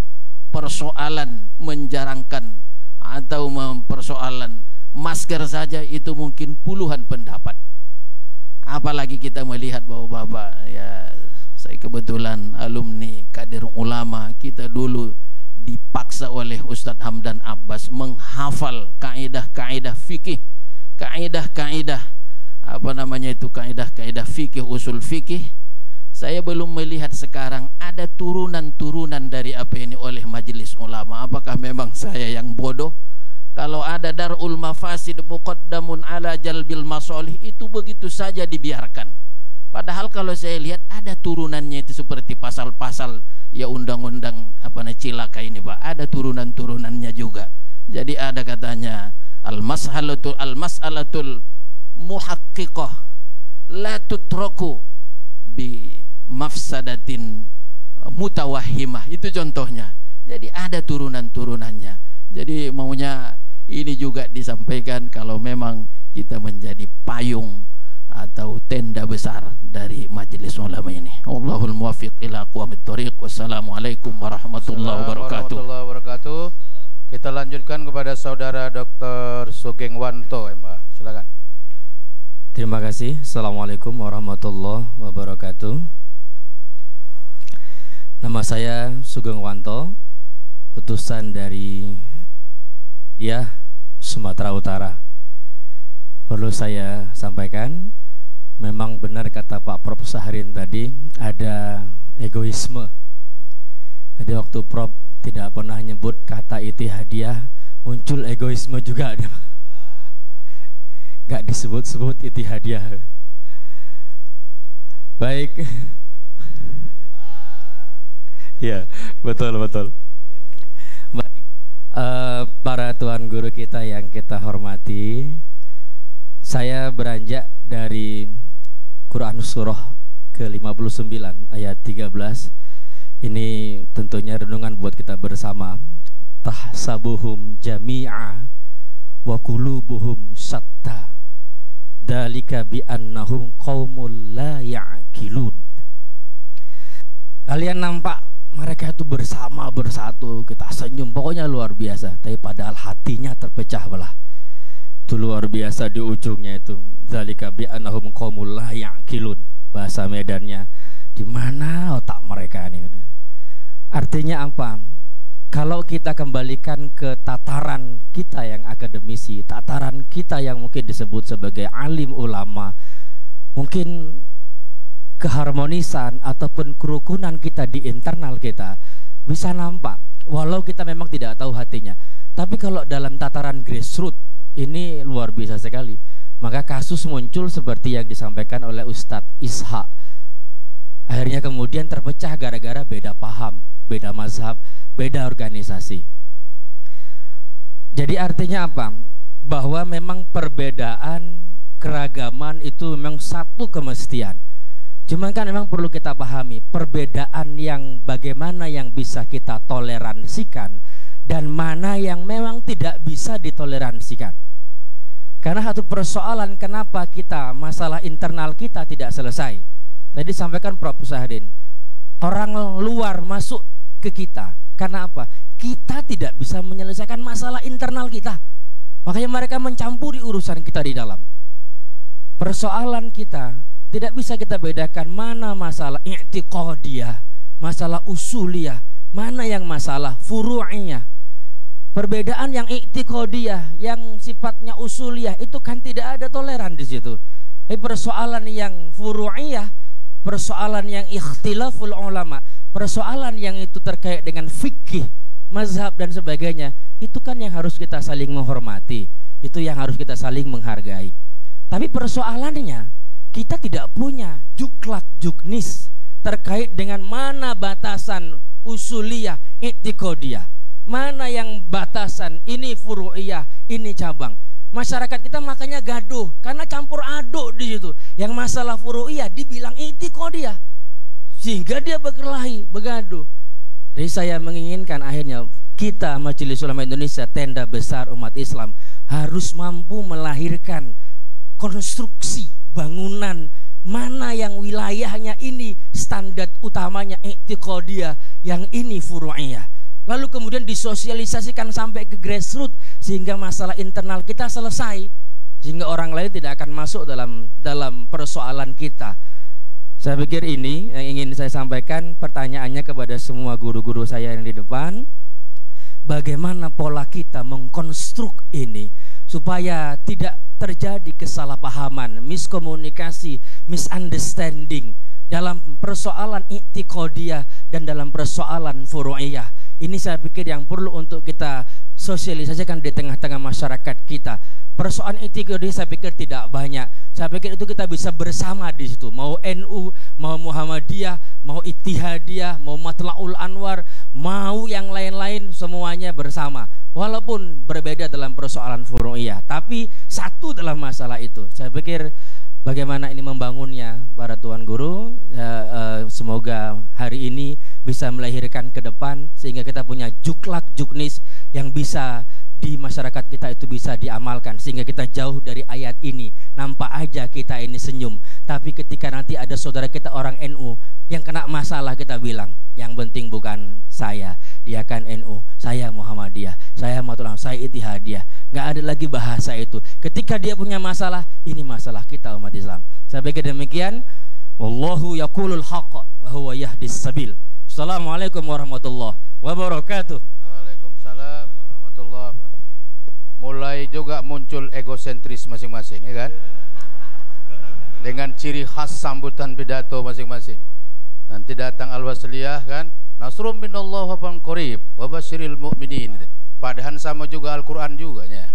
Persoalan menjarangkan atau mempersoalan masker saja itu mungkin puluhan pendapat. Apalagi kita melihat bahwa Bapak, ya saya kebetulan alumni kader ulama, kita dulu dipaksa oleh Ustadz Hamdan Abbas menghafal kaidah-kaidah fikih, kaidah-kaidah kaidah-kaidah fikih, usul fikih. Saya belum melihat sekarang ada turunan-turunan dari apa ini oleh majelis ulama. Apakah memang saya yang bodoh? Kalau ada darul mafasid muqaddamun ala jalbil masolih, itu begitu saja dibiarkan. Padahal kalau saya lihat ada turunannya, itu seperti pasal-pasal ya undang-undang cilaka ini, Pak. Ada turunan-turunannya juga. Jadi ada katanya al-mas'alatul muhaqqiqah la tutraku bi mafsadatin mutawahhimah. Itu contohnya. Jadi ada turunan-turunannya. Jadi maunya ini juga disampaikan kalau memang kita menjadi payung atau tenda besar dari majelis ulama ini. Allahul muwaffiq ila aqwamit thoriq. Wassalamualaikum warahmatullahi wabarakatuh. Kita lanjutkan kepada saudara Dr. Sugeng Wanto, Mbak. Silakan. Terima kasih. Assalamualaikum warahmatullahi wabarakatuh. Nama saya Sugeng Wanto, utusan dari Sumatera Utara. Perlu saya sampaikan, memang benar kata Pak Prof Sahrin tadi, ada egoisme. Tadi waktu Prof tidak pernah nyebut kata itihadiyah, muncul egoisme juga. Gak disebut-sebut itihadiyah. Baik. Ya, betul. Baik, para tuan guru kita yang kita hormati, saya beranjak dari Quran surah ke-59 ayat 13. Ini tentunya renungan buat kita bersama. Tahsabuhum jami'a wa qulubuhum syatta, dalika bi annahum qaumul la ya'qilun. Kalian nampak mereka itu bersama, bersatu, kita senyum, pokoknya luar biasa, tapi padahal hatinya terpecah belah. Itu luar biasa di ujungnya itu. Dzalika bi annahum qaumul la ya'qilun. Bahasa Medannya, di mana otak mereka ini? Artinya apa? Kalau kita kembalikan ke tataran kita yang akademisi, tataran kita yang mungkin disebut sebagai alim ulama, mungkin keharmonisan ataupun kerukunan kita di internal kita bisa nampak, walau kita memang tidak tahu hatinya. Tapi kalau dalam tataran grassroots, ini luar biasa sekali. Maka kasus muncul seperti yang disampaikan oleh Ustadz Ishak. Akhirnya kemudian terpecah gara-gara beda paham, beda mazhab, beda organisasi. Jadi artinya apa? Bahwa memang perbedaan, keragaman itu memang satu kemestian. Cuman kan memang perlu kita pahami perbedaan yang bagaimana yang bisa kita toleransikan dan mana yang memang tidak bisa ditoleransikan. Karena satu persoalan kenapa kita masalah internal kita tidak selesai. Tadi sampaikan Prof. Sahrin, orang luar masuk ke kita. Karena apa? Kita tidak bisa menyelesaikan masalah internal kita. Makanya mereka mencampuri urusan kita di dalam. Persoalan kita tidak bisa kita bedakan mana masalah i'tiqadiyah, masalah usuliyah, mana yang masalah furu'iyah. Perbedaan yang i'tiqadiyah, yang sifatnya usuliyah itu kan tidak ada toleran di situ. Tapi persoalan yang furu'iyah, persoalan yang ikhtilaful ulama, persoalan yang itu terkait dengan fikih, mazhab dan sebagainya, itu kan yang harus kita saling menghormati, itu yang harus kita saling menghargai. Tapi persoalannya kita tidak punya juklak juknis terkait dengan mana batasan usuliyah, i'tiqadiyah, mana yang batasan ini furu'iyah, ini cabang. Masyarakat kita makanya gaduh karena campur aduk di situ. Yang masalah furu'iyah dibilang i'tiqadiyah, sehingga dia berkelahi, bergaduh. Jadi saya menginginkan akhirnya kita Majelis Ulama Indonesia, tenda besar umat Islam, harus mampu melahirkan konstruksi bangunan mana yang wilayahnya ini standar utamanya i'tiqadiyah, yang ini furu'iyah. Lalu kemudian disosialisasikan sampai ke grassroots sehingga masalah internal kita selesai, sehingga orang lain tidak akan masuk dalam persoalan kita. Saya pikir ini yang ingin saya sampaikan. Pertanyaannya kepada semua guru-guru saya yang di depan, bagaimana pola kita mengkonstruk ini supaya tidak terjadi kesalahpahaman, miskomunikasi, misunderstanding dalam persoalan i'tiqadiyah dan dalam persoalan furu'iyah. Ini saya pikir yang perlu untuk kita sosialisasikan di tengah-tengah masyarakat kita. Persoalan i'tiqadiyah saya pikir tidak banyak. Saya pikir itu kita bisa bersama di situ. Mau NU, mau Muhammadiyah, mau Ittihadiyah, mau Matla'ul Anwar, mau yang lain-lain, semuanya bersama. walaupun berbeda dalam persoalan furu'iyah, tapi satu dalam masalah itu. Saya pikir bagaimana ini membangunnya para tuan guru, semoga hari ini bisa melahirkan ke depan sehingga kita punya juklak juknis yang bisa di masyarakat kita itu bisa diamalkan, sehingga kita jauh dari ayat ini. Nampak aja kita ini senyum, tapi ketika nanti ada saudara kita orang NU yang kena masalah, kita bilang yang penting bukan saya, dia kan NU, saya Muhammadiyah, saya Matullah, saya Ittihadiyah. Nggak ada lagi bahasa itu. Ketika dia punya masalah, ini masalah kita umat Islam. Saya pikir demikian. Wallahu yaqulul haqq wa huwa yahdis sabil. Assalamualaikum warahmatullahi wabarakatuh. Waalaikumsalam warahmatullahi wabarakatuh. Mulai juga muncul egosentris masing-masing, ya kan? Dengan ciri khas sambutan pidato masing-masing. Nanti datang Al-Wasliyah kan, Nasrum minallah wa fam qarib wa basyiril mu'minin. Padahal sama juga Al-Qur'an juga ya.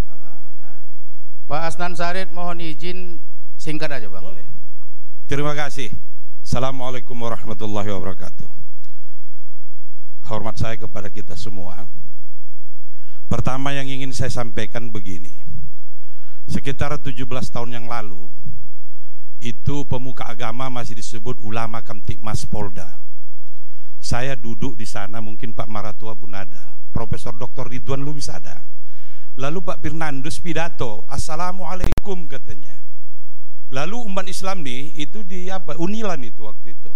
Pak Asnan Sarid, mohon izin singkat aja, Bang. Boleh. Terima kasih. Assalamualaikum warahmatullahi wabarakatuh. Hormat saya kepada kita semua. Pertama yang ingin saya sampaikan begini. Sekitar 17 tahun yang lalu, itu pemuka agama masih disebut ulama Kamtibmas Polda. Saya duduk di sana, mungkin Pak Maratua pun ada, Profesor Dr. Ridwan Lubis ada. Lalu Pak Firnandus pidato, Assalamualaikum katanya. Lalu umat Islam nih itu di apa? Unilan itu waktu itu.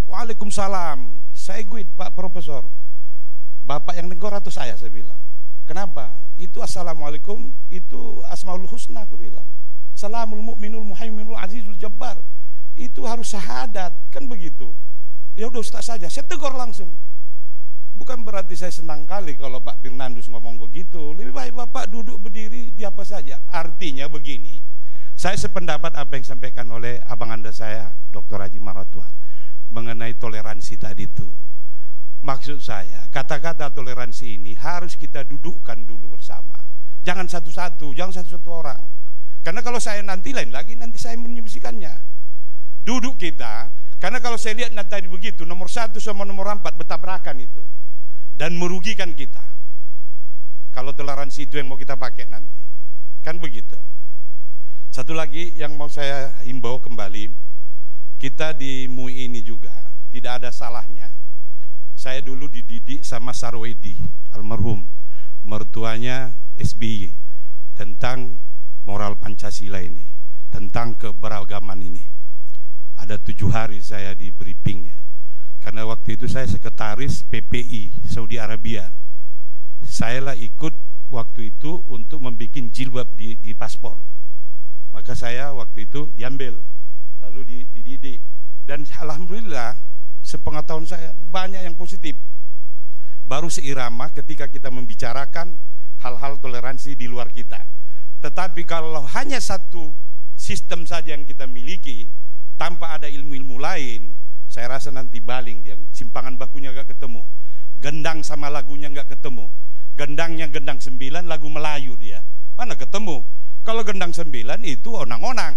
Waalaikumsalam. Saya guid Pak Profesor. Bapak yang negor atau saya bilang. Kenapa? Itu Assalamualaikum, itu Asmaul Husna aku bilang. Salamul mu'minul muhaiminul azizul jabbar. Itu harus syahadat, kan begitu. Ya udah Ustaz saja, saya tegur langsung. Bukan berarti saya senang kali kalau Pak Firnandus ngomong begitu. Lebih baik Bapak duduk berdiri di apa saja. Artinya begini, saya sependapat apa yang disampaikan oleh abang anda saya, Dr. Haji Maratua, mengenai toleransi tadi itu. Maksud saya, kata-kata toleransi ini harus kita dudukkan dulu bersama. Jangan satu-satu, jangan satu-satu orang. Karena kalau saya nanti lain lagi, nanti saya menyebisikannya. Duduk kita, karena kalau saya lihat tadi begitu, nomor 1 sama nomor 4 bertabrakan itu. Dan merugikan kita. Kalau toleransi itu yang mau kita pakai nanti. Kan begitu. Satu lagi yang mau saya himbau kembali, kita di MUI ini juga tidak ada salahnya. Saya dulu dididik sama Sarwedi, almarhum, mertuanya SBY, tentang moral Pancasila ini, tentang keberagaman ini. Ada 7 hari saya di briefingnya, karena waktu itu saya sekretaris PPI Saudi Arabia. Saya lah ikut waktu itu untuk membuat jilbab di paspor. Maka saya waktu itu diambil, lalu dididik, dan alhamdulillah sepengetahuan saya banyak yang positif. Baru seirama ketika kita membicarakan hal-hal toleransi di luar kita. Tetapi kalau hanya satu sistem saja yang kita miliki tanpa ada ilmu-ilmu lain, saya rasa nanti baling dia, simpangan bakunya gak ketemu, gendang sama lagunya gak ketemu. Gendangnya gendang 9, lagu Melayu dia, mana ketemu. Kalau gendang 9 itu onang-onang.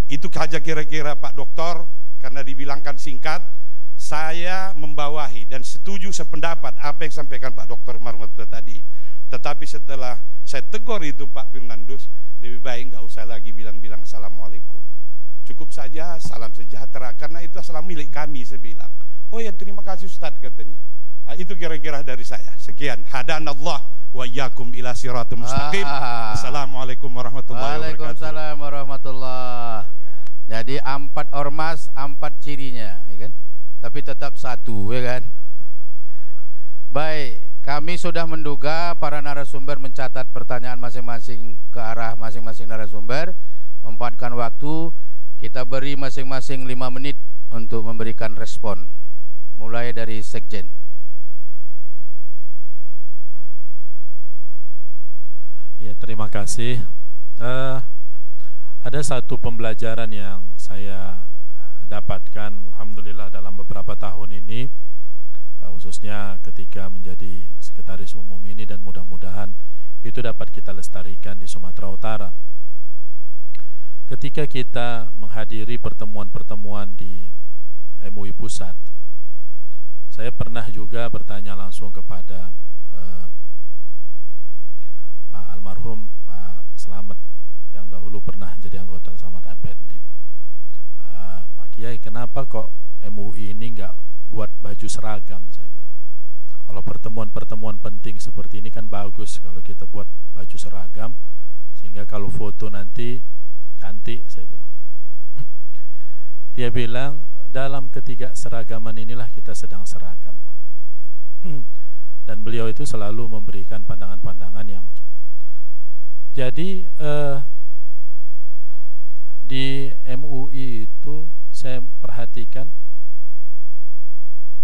Itu saja kira-kira Pak Doktor. Karena dibilangkan singkat, saya membawahi dan setuju sependapat apa yang disampaikan Pak Dr. Marmatulah tadi. Tetapi setelah saya tegur itu Pak Firnandus, lebih baik nggak usah lagi bilang-bilang Assalamualaikum. Cukup saja salam sejahtera, karena itu salam milik kami, saya bilang. Oh ya, terima kasih Ustadz katanya. Itu kira-kira dari saya. Sekian. Hadanallah wa iyyakum ila siratal mustaqim. Assalamualaikum warahmatullahi wabarakatuh. Waalaikumsalam warahmatullahi. Jadi 4 ormas, 4 cirinya, ya kan? Tapi tetap satu, ya kan? Baik, kami sudah menduga para narasumber mencatat pertanyaan masing-masing ke arah masing-masing narasumber. Memanfaatkan waktu, kita beri masing-masing 5 menit untuk memberikan respon. Mulai dari Sekjen. Ya, terima kasih. Ada satu pembelajaran yang saya dapatkan alhamdulillah dalam beberapa tahun ini, khususnya ketika menjadi sekretaris umum ini, dan mudah-mudahan itu dapat kita lestarikan di Sumatera Utara. Ketika kita menghadiri pertemuan-pertemuan di MUI Pusat, saya pernah juga bertanya langsung kepada Pak almarhum Pak Slamet yang dahulu pernah jadi anggota Samad Apendip. Pak Kiai, kenapa kok MUI ini nggak buat baju seragam? Saya bilang, kalau pertemuan-pertemuan penting seperti ini kan bagus kalau kita buat baju seragam, sehingga kalau foto nanti cantik, saya bilang. Dia bilang, dalam ketiga seragaman inilah kita sedang seragam. Dan beliau itu selalu memberikan pandangan-pandangan yang jadi di MUI itu saya perhatikan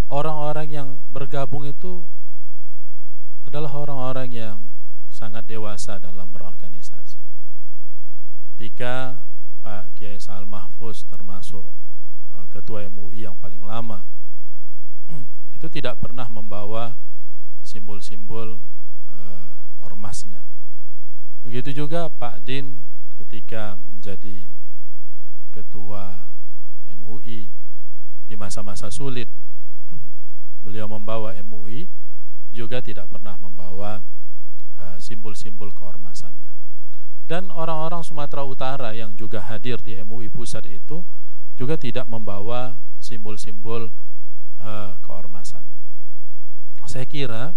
orang-orang yang bergabung itu adalah orang-orang yang sangat dewasa dalam berorganisasi. Ketika Pak Kiai Sa'al Mahfuz termasuk ketua MUI yang paling lama, itu tidak pernah membawa simbol-simbol ormasnya. Begitu juga Pak Din ketika menjadi ketua MUI di masa-masa sulit, beliau membawa MUI juga tidak pernah membawa simbol-simbol keormasannya. Dan orang-orang Sumatera Utara yang juga hadir di MUI pusat itu juga tidak membawa simbol-simbol keormasannya. Saya kira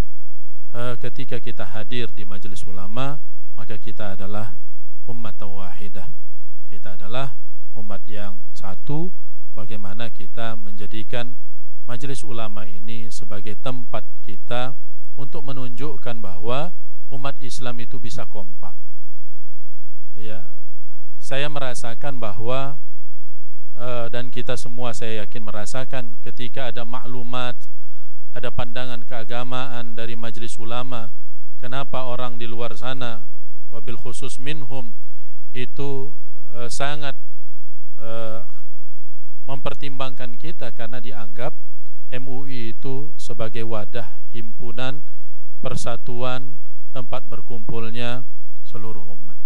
ketika kita hadir di majelis ulama, maka kita adalah umat wahidah. Kita adalah umat yang satu. Bagaimana kita menjadikan majelis ulama ini sebagai tempat kita untuk menunjukkan bahwa umat Islam itu bisa kompak. Ya, saya merasakan bahwa dan kita semua saya yakin merasakan ketika ada maklumat, ada pandangan keagamaan dari majelis ulama, kenapa orang di luar sana, wabil khusus minhum, itu sangat mempertimbangkan kita karena dianggap MUI itu sebagai wadah himpunan, persatuan, tempat berkumpulnya seluruh umat.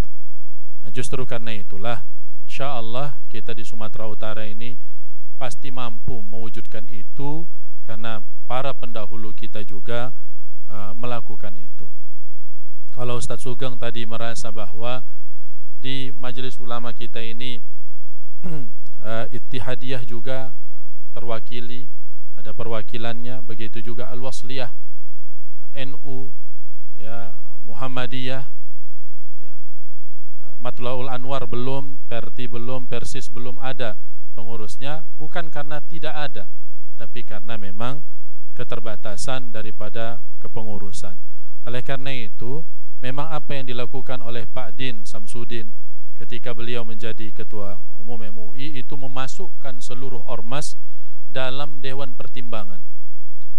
Nah, justru karena itulah insyaallah kita di Sumatera Utara ini pasti mampu mewujudkan itu, karena para pendahulu kita juga melakukan itu. Kalau Ustadz Sugeng tadi merasa bahwa di majelis ulama kita ini Ittihadiyah juga terwakili, ada perwakilannya, begitu juga Al-Wasliyah, NU, ya, Muhammadiyah, ya, Matlaul Anwar belum, Perti belum, Persis belum ada pengurusnya, bukan karena tidak ada, tapi karena memang keterbatasan daripada kepengurusan. Oleh karena itu, memang apa yang dilakukan oleh Pak Din Samsudin ketika beliau menjadi ketua umum MUI itu memasukkan seluruh ormas dalam dewan pertimbangan.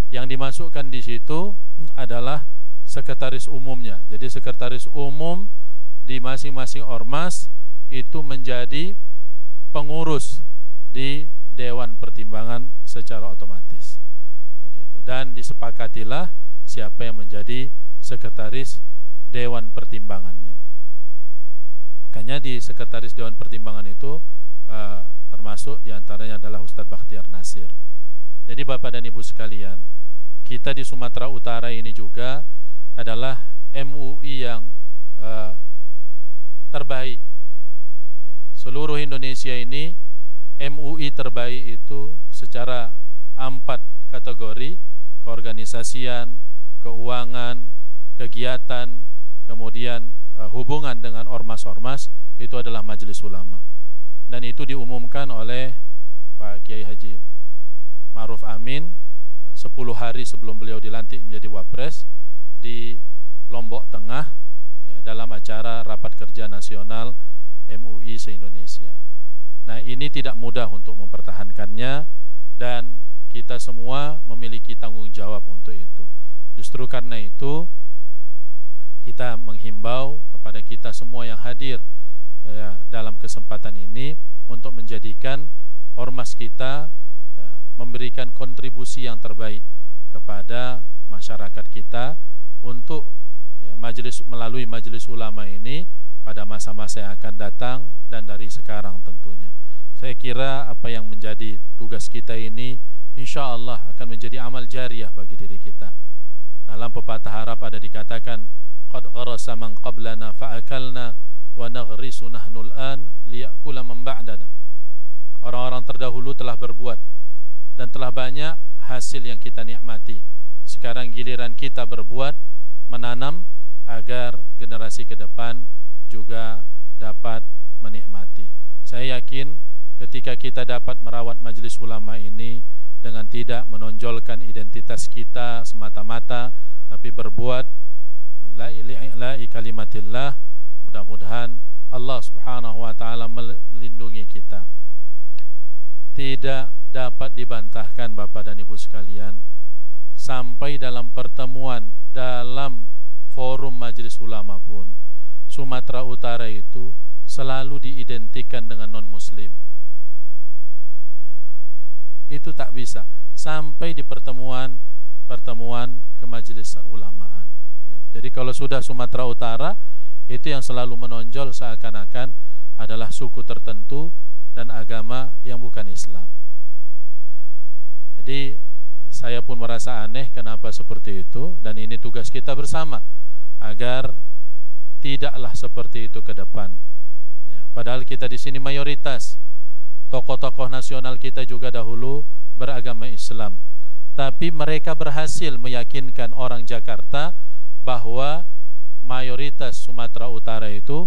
Yang dimasukkan di situ adalah sekretaris umumnya. Jadi sekretaris umum di masing-masing ormas itu menjadi pengurus di dewan pertimbangan secara otomatis. Begitu. Dan disepakatilah siapa yang menjadi sekretaris dewan pertimbangannya. Makanya di sekretaris dewan pertimbangan itu termasuk diantaranya adalah Ustadz Bakhtiar Nasir. Jadi Bapak dan Ibu sekalian, kita di Sumatera Utara ini juga adalah MUI yang terbaik. Seluruh Indonesia ini MUI terbaik itu secara 4 kategori: keorganisasian, keuangan, kegiatan, kemudian hubungan dengan ormas-ormas, itu adalah majelis ulama. Dan itu diumumkan oleh Pak Kiai Haji Ma'ruf Amin 10 hari sebelum beliau dilantik menjadi Wapres di Lombok Tengah, ya, dalam acara rapat kerja nasional MUI se-Indonesia. Nah, ini tidak mudah untuk mempertahankannya, dan kita semua memiliki tanggung jawab untuk itu. Justru karena itu kita menghimbau kepada kita semua yang hadir dalam kesempatan ini untuk menjadikan ormas kita memberikan kontribusi yang terbaik kepada masyarakat kita untuk melalui majelis ulama ini pada masa-masa yang akan datang dan dari sekarang tentunya. Saya kira apa yang menjadi tugas kita ini insya Allah akan menjadi amal jariah bagi diri kita. Dalam pepatah Arab ada dikatakan, qad gharasa man qablana fa'akalna wa naghrisu nahnu al-an liya'kula man ba'dana. Orang-orang terdahulu telah berbuat dan telah banyak hasil yang kita nikmati. Sekarang giliran kita berbuat, menanam agar generasi ke depan juga dapat menikmati. Saya yakin ketika kita dapat merawat majelis ulama ini dengan tidak menonjolkan identitas kita semata-mata, tapi berbuat la'i kalimatillah, mudah-mudahan Allah Subhanahu wa taala melindungi kita. Tidak dapat dibantahkan Bapak dan Ibu sekalian, sampai dalam pertemuan dalam forum majelis ulama pun Sumatera Utara itu selalu diidentikan dengan non-muslim. Itu tak bisa sampai di pertemuan kemajelis ulamaan. Jadi kalau sudah Sumatera Utara, itu yang selalu menonjol seakan-akan adalah suku tertentu dan agama yang bukan Islam. Jadi saya pun merasa aneh kenapa seperti itu, dan ini tugas kita bersama agar tidaklah seperti itu ke depan. Ya, padahal kita di sini mayoritas tokoh-tokoh nasional kita juga dahulu beragama Islam, tapi mereka berhasil meyakinkan orang Jakarta bahwa mayoritas Sumatera Utara itu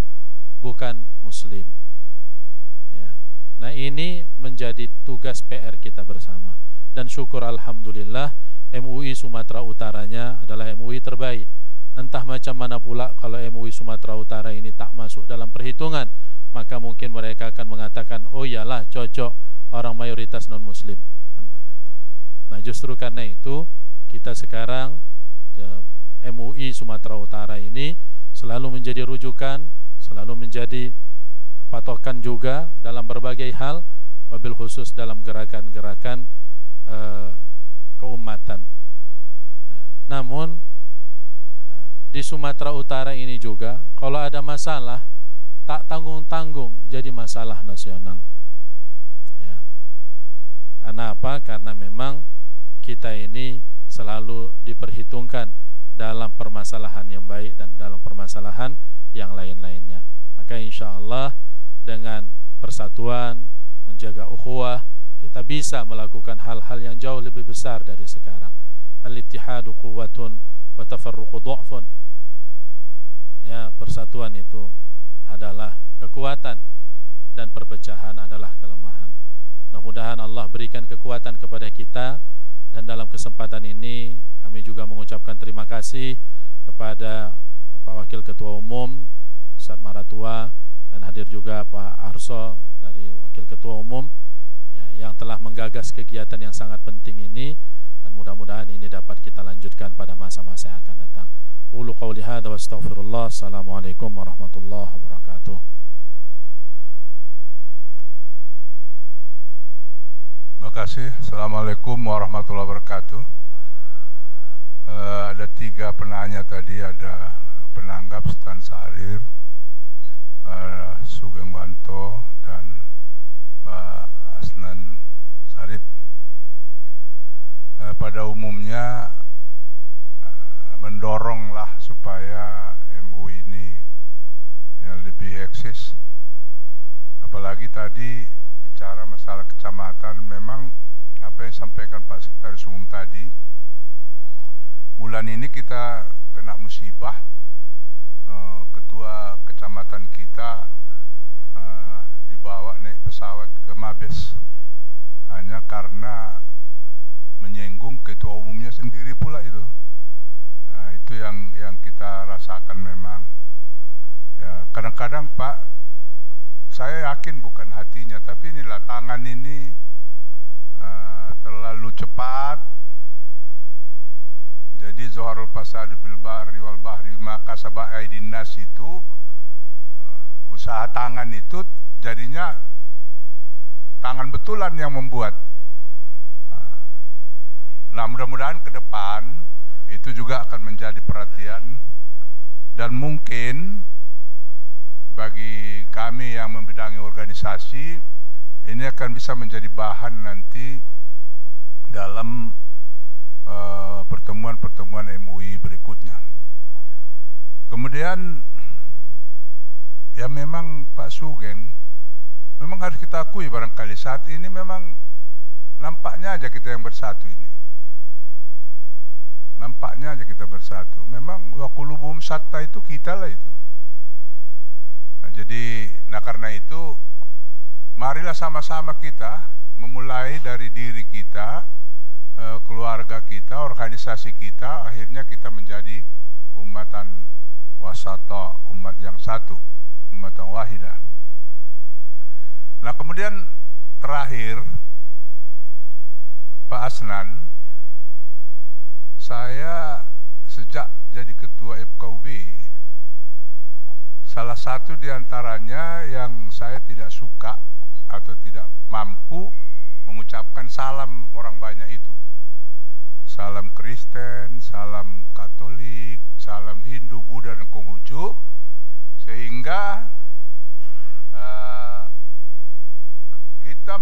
bukan Muslim. Ya. Nah, ini menjadi tugas PR kita bersama. Dan syukur alhamdulillah MUI Sumatera Utaranya adalah MUI terbaik. Entah macam mana pula kalau MUI Sumatera Utara ini tak masuk dalam perhitungan, maka mungkin mereka akan mengatakan, oh iyalah cocok orang mayoritas non muslim. Nah, justru karena itu kita sekarang MUI Sumatera Utara ini selalu menjadi rujukan, selalu menjadi patokan juga dalam berbagai hal, wabil khusus dalam gerakan-gerakan keumatan. Namun di Sumatera Utara ini juga kalau ada masalah tak tanggung-tanggung jadi masalah nasional. Ya. Karena apa? Karena memang kita ini selalu diperhitungkan dalam permasalahan yang baik dan dalam permasalahan yang lain-lainnya. Maka insya Allah dengan persatuan, menjaga ukhuwah, kita bisa melakukan hal-hal yang jauh lebih besar dari sekarang. Al-ittihadu quwwatun wa tafarruqu du'fun. Ya, persatuan itu adalah kekuatan dan perpecahan adalah kelemahan. Mudah-mudahan Allah berikan kekuatan kepada kita, dan dalam kesempatan ini kami juga mengucapkan terima kasih kepada Pak Wakil Ketua Umum Ustaz Maratua, dan hadir juga Pak Arso dari Wakil Ketua Umum yang telah menggagas kegiatan yang sangat penting ini, dan mudah-mudahan ini dapat kita lanjutkan pada masa-masa yang akan datang. Qulu qawli hadza wa astaghfirullah. Assalamualaikum warahmatullahi wabarakatuh. Terima kasih. Assalamualaikum warahmatullahi wabarakatuh. Ada 3 penanya tadi, ada penanggap Stan Sahrir, Sugeng Wanto, dan Pak Asnan Sarip. Pada umumnya mendoronglah supaya MUI ini yang lebih eksis. Apalagi tadi bicara masalah kecamatan, memang apa yang disampaikan Pak Sekretaris Umum tadi, bulan ini kita kena musibah. Ketua kecamatan kita dibawa naik pesawat ke Mabes hanya karena menyinggung ketua umumnya sendiri pula itu. Nah, itu yang kita rasakan memang. Ya, kadang-kadang Pak, saya yakin bukan hatinya, tapi inilah tangan ini terlalu cepat. Jadi Zoharul Fasadi fil bahri wal bahri maka sabah aidin nas itu, usaha tangan itu jadinya tangan betulan yang membuat. Nah, mudah-mudahan ke depan itu juga akan menjadi perhatian, dan mungkin bagi kami yang membidangi organisasi ini akan bisa menjadi bahan nanti dalam pertemuan-pertemuan MUI berikutnya. Kemudian ya memang Pak Sugeng, memang harus kita akui barangkali saat ini memang nampaknya aja kita yang bersatu ini. Nampaknya aja kita bersatu. Memang wa qulubuhum syatta itu kita lah itu. Nah, jadi, karena itu marilah sama-sama kita memulai dari diri kita, keluarga kita, organisasi kita, akhirnya kita menjadi umatan wasata, umat yang satu, umatan wahidah. Nah, kemudian terakhir Pak Asnan, saya sejak jadi ketua FKUB, salah satu diantaranya yang saya tidak suka atau tidak mampu mengucapkan salam orang banyak itu. Salam Kristen, salam Katolik, salam Hindu, Buddha, dan Konghucu, sehingga kita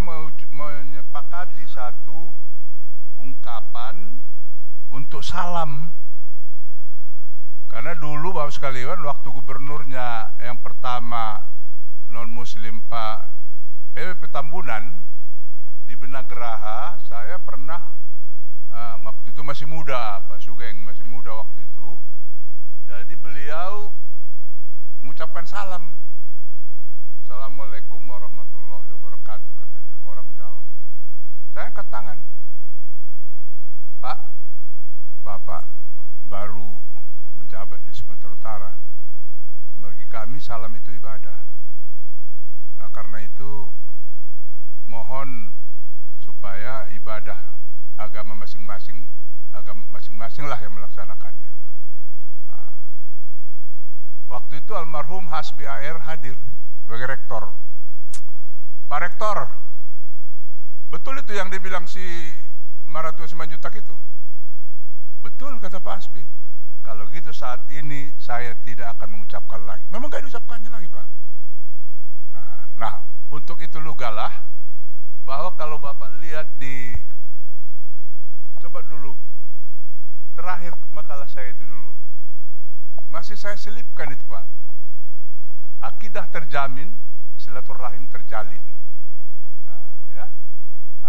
menyepakati satu ungkapan untuk salam. Karena dulu Bapak sekalian, waktu gubernurnya yang pertama non-muslim Pak Tambunan di Benageraha, saya pernah waktu itu masih muda, Pak Sugeng masih muda waktu itu. Jadi beliau mengucapkan salam. Assalamualaikum warahmatullahi wabarakatuh, katanya. Orang jawab. Saya angkat tangan. Pak, Bapak baru menjabat di Sumatera Utara. Bagi kami salam itu ibadah. Nah, karena itu mohon supaya ibadah agama masing-masing lah yang melaksanakannya. Nah, waktu itu almarhum Hasbi AR hadir sebagai rektor. Pak Rektor, betul itu yang dibilang si Maratua Simanjuntak itu? Betul, kata Pak Hasbi. Kalau gitu saat ini saya tidak akan mengucapkan lagi. Memang gak diucapkannya lagi, Pak. Nah, untuk itu lugalah bahwa kalau Bapak lihat di, coba dulu terakhir makalah saya itu dulu, masih saya selipkan itu, Pak. Akidah terjamin, silaturahim terjalin. Nah, ya.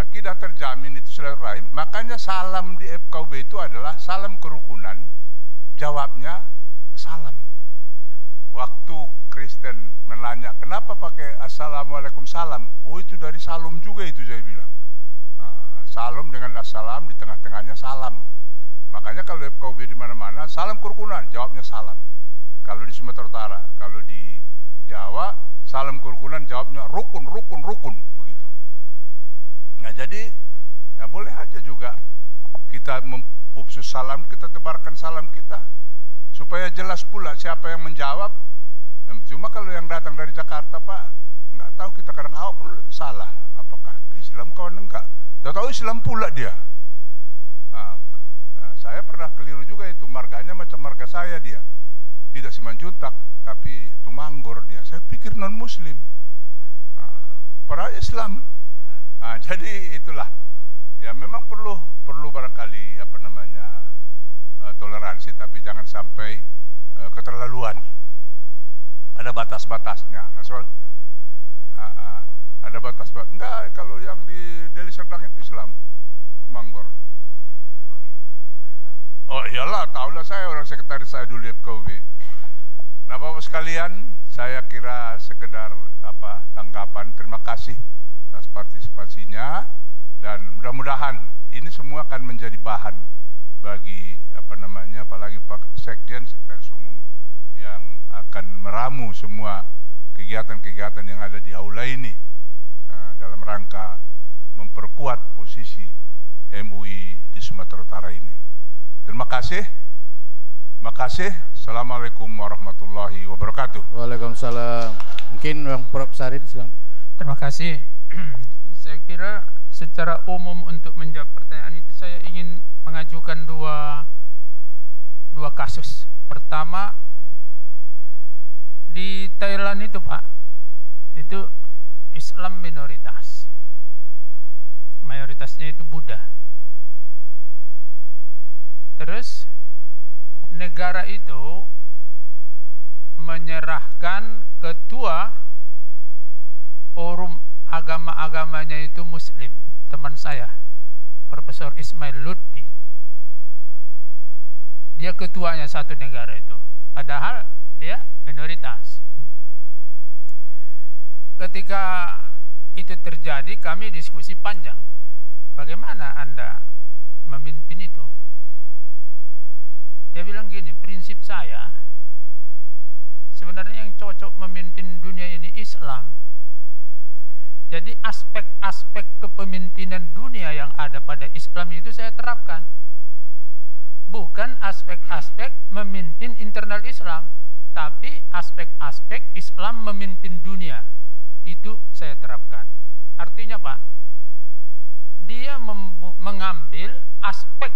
Akidah terjamin itu silaturahim. Makanya salam di FKUB itu adalah salam kerukunan. Jawabnya salam. Waktu Kristen menanya, kenapa pakai assalamualaikum salam? Oh, itu dari salam juga itu, saya bilang. Salam dengan assalam, di tengah-tengahnya salam. Makanya kalau FKUB di mana-mana, salam kerukunan, jawabnya salam. Kalau di Sumatera Utara, kalau di Jawa, salam kerukunan, jawabnya rukun, rukun, rukun, begitu. Nah, jadi ya boleh aja juga kita upsus salam, kita tebarkan salam kita, supaya jelas pula siapa yang menjawab. Cuma kalau yang datang dari Jakarta, Pak, nggak tahu, kita kadang awal pun salah. Apakah Islam kawan enggak? Tahu Islam pula dia. Nah, saya pernah keliru juga itu, marganya macam marga saya dia. Tidak Simanjuntak, tapi Tumanggor dia. Saya pikir non-muslim. Para Islam. Nah, jadi itulah. Ya memang perlu barangkali toleransi, tapi jangan sampai keterlaluan. Ada batas-batasnya. Ada batas. Enggak, kalau yang di Deli Serdang itu Islam, Tumanggor. Oh iyalah, tahulah saya, orang sekretaris saya dulu di FKUB. Nah, Bapak sekalian, saya kira sekedar tanggapan. Terima kasih atas partisipasinya, dan mudah-mudahan ini semua akan menjadi bahan bagi apalagi Pak Sekjen, Sekretaris Umum, yang akan meramu semua kegiatan-kegiatan yang ada di aula ini dalam rangka memperkuat posisi MUI di Sumatera Utara ini. Terima kasih. Makasih. Assalamualaikum warahmatullahi wabarakatuh. Waalaikumsalam. Mungkin Bang Prof Sarin, silakan. Terima kasih. Saya kira secara umum untuk menjawab pertanyaan itu saya ingin mengajukan dua kasus. Pertama, di Thailand itu, Pak, itu Islam minoritas, mayoritasnya itu Buddha. Terus negara itu menyerahkan ketua forum agama-agamanya itu Muslim, teman saya, Profesor Ismail Lutfi. Dia ketuanya satu negara itu, padahal dia minoritas. Ketika itu terjadi, kami diskusi panjang. Bagaimana Anda memimpin itu? Dia bilang gini, prinsip saya, sebenarnya yang cocok memimpin dunia ini Islam. Jadi aspek-aspek kepemimpinan dunia yang ada pada Islam itu saya terapkan. Bukan aspek-aspek memimpin internal Islam, tapi aspek-aspek Islam memimpin dunia. Itu saya terapkan. Artinya Pak, dia mengambil aspek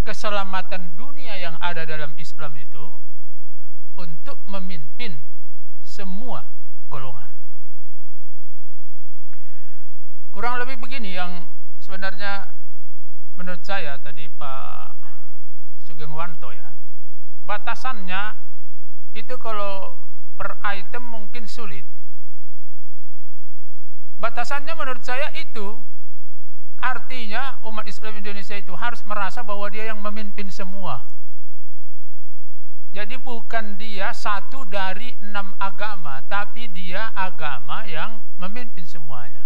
keselamatan dunia yang ada dalam Islam itu untuk memimpin semua golongan. Kurang lebih begini yang sebenarnya menurut saya tadi Pak Sugengwanto ya, batasannya itu kalau per item mungkin sulit. Batasannya menurut saya itu artinya umat Islam Indonesia itu harus merasa bahwa dia yang memimpin semua. Jadi bukan dia satu dari 6 agama, tapi dia agama yang memimpin semuanya.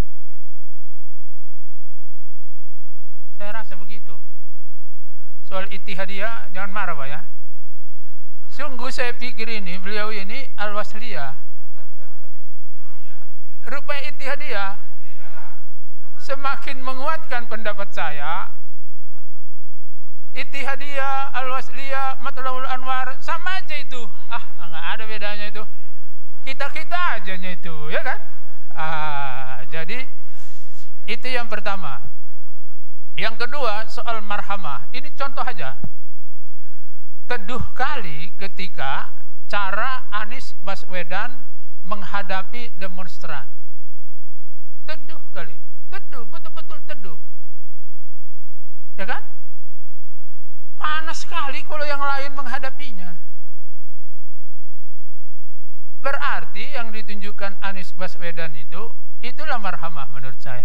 Saya rasa begitu. Soal Ittihadiyah jangan marah Pak ya. Sungguh saya pikir ini beliau ini Al-Wasliyah. Rupanya Ittihadiyah. Semakin menguatkan pendapat saya. Ittihadiyah, Al-Wasliyah, Matlabul Anwar sama aja itu. Enggak ada bedanya itu. Kita-kita ajanya itu, ya kan? Jadi itu yang pertama. Yang kedua soal marhamah. Ini contoh aja. Teduh kali ketika cara Anies Baswedan menghadapi demonstran. Teduh kali. Teduh, betul-betul teduh. Ya kan? Panas sekali kalau yang lain menghadapinya. Berarti yang ditunjukkan Anies Baswedan itu, itulah marhamah menurut saya.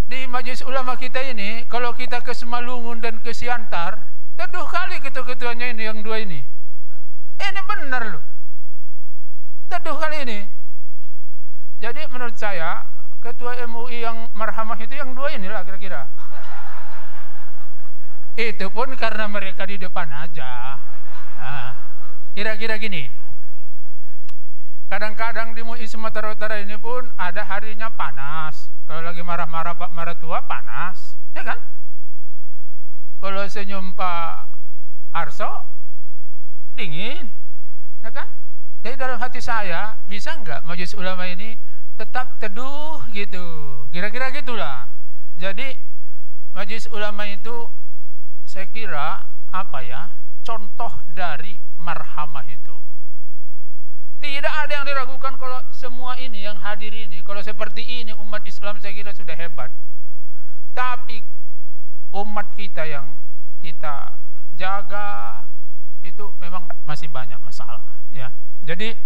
Di Majelis Ulama kita ini, kalau kita ke Semalungun dan ke Siantar, teduh kali ketua-ketuanya ini, yang dua ini. Ini benar loh. Teduh kali ini. Jadi menurut saya, ketua MUI yang marhamah itu yang dua inilah kira-kira. Itu pun karena mereka di depan aja. Kira-kira gini. Kadang-kadang di MUI Sumatera Utara ini pun ada harinya panas. Kalau lagi marah-marah Pak Maratua panas, ya kan? Kalau senyum Pak Arso dingin, ya kan? Jadi dalam hati saya, bisa nggak Majelis Ulama ini tetap teduh gitu? Kira-kira gitulah. Jadi Majelis Ulama itu saya kira apa ya? Contoh dari marhamah itu. Tidak ada yang diragukan kalau semua ini yang hadir ini, kalau seperti ini umat Islam saya kira sudah hebat. Tapi umat kita yang kita jaga itu memang masih banyak masalah ya. Jadi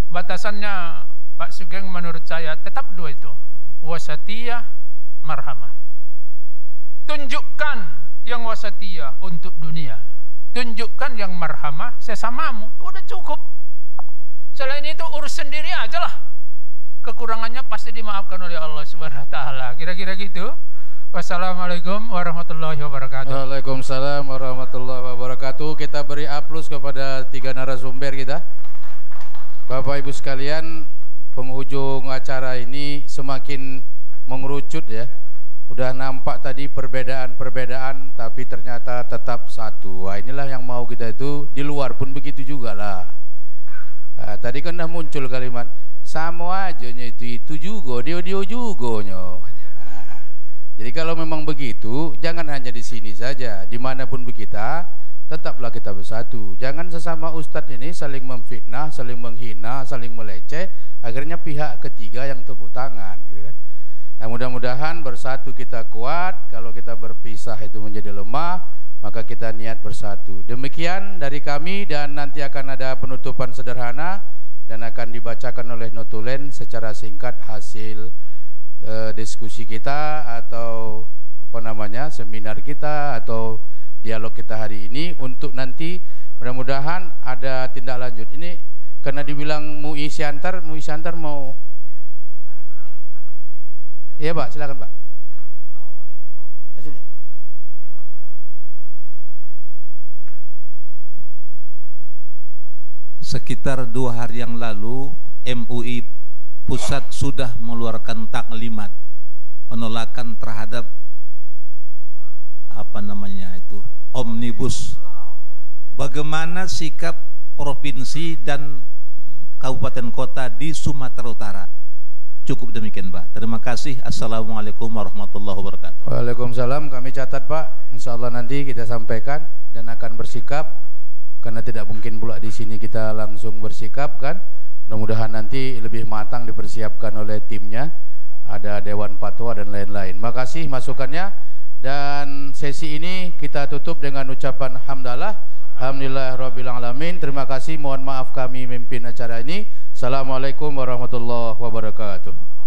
batasannya Pak Sugeng menurut saya tetap dua itu, wasatiyah, marhamah. Tunjukkan yang wasatiyah untuk dunia, tunjukkan yang marhamah sesamamu, udah cukup. Selain itu urus sendiri aja lah. Kekurangannya pasti dimaafkan oleh Allah Subhanahu wa taala. Kira-kira gitu. Wassalamualaikum warahmatullahi wabarakatuh. Waalaikumsalam warahmatullahi wabarakatuh. Kita beri aplaus kepada 3 narasumber kita. Bapak Ibu sekalian, penghujung acara ini semakin mengerucut ya. Udah nampak tadi perbedaan-perbedaan, tapi ternyata tetap satu. Wah, inilah yang mau kita itu, di luar pun begitu juga lah. Tadi kan udah muncul kalimat sama aja itu juga, dia juga nyo. Jadi kalau memang begitu, jangan hanya di sini saja, dimanapun kita, tetaplah kita bersatu. Jangan sesama ustadz ini saling memfitnah, saling menghina, saling meleceh, akhirnya pihak ketiga yang tepuk tangan, gitu kan. Nah, mudah-mudahan bersatu kita kuat. Kalau kita berpisah itu menjadi lemah, maka kita niat bersatu. Demikian dari kami, dan nanti akan ada penutupan sederhana dan akan dibacakan oleh notulen secara singkat hasil diskusi kita atau seminar kita atau dialog kita hari ini, untuk nanti mudah-mudahan ada tindak lanjut. Ini karena dibilang MUI Siantar mau. Iya Pak, silakan Pak. Sekitar 2 hari yang lalu MUI Pusat sudah mengeluarkan taklimat penolakan terhadap omnibus. Bagaimana sikap provinsi dan kabupaten kota di Sumatera Utara? Cukup demikian Pak. Terima kasih. Assalamualaikum warahmatullahi wabarakatuh. Waalaikumsalam. Kami catat Pak. Insya Allah nanti kita sampaikan dan akan bersikap, karena tidak mungkin pula di sini kita langsung bersikap kan. Mudah-mudahan nanti lebih matang dipersiapkan oleh timnya, ada Dewan Fatwa dan lain-lain. Makasih masukannya, dan sesi ini kita tutup dengan ucapan hamdalah. Alhamdulillahirabbil alamin. Terima kasih, mohon maaf kami memimpin acara ini. Assalamualaikum warahmatullahi wabarakatuh.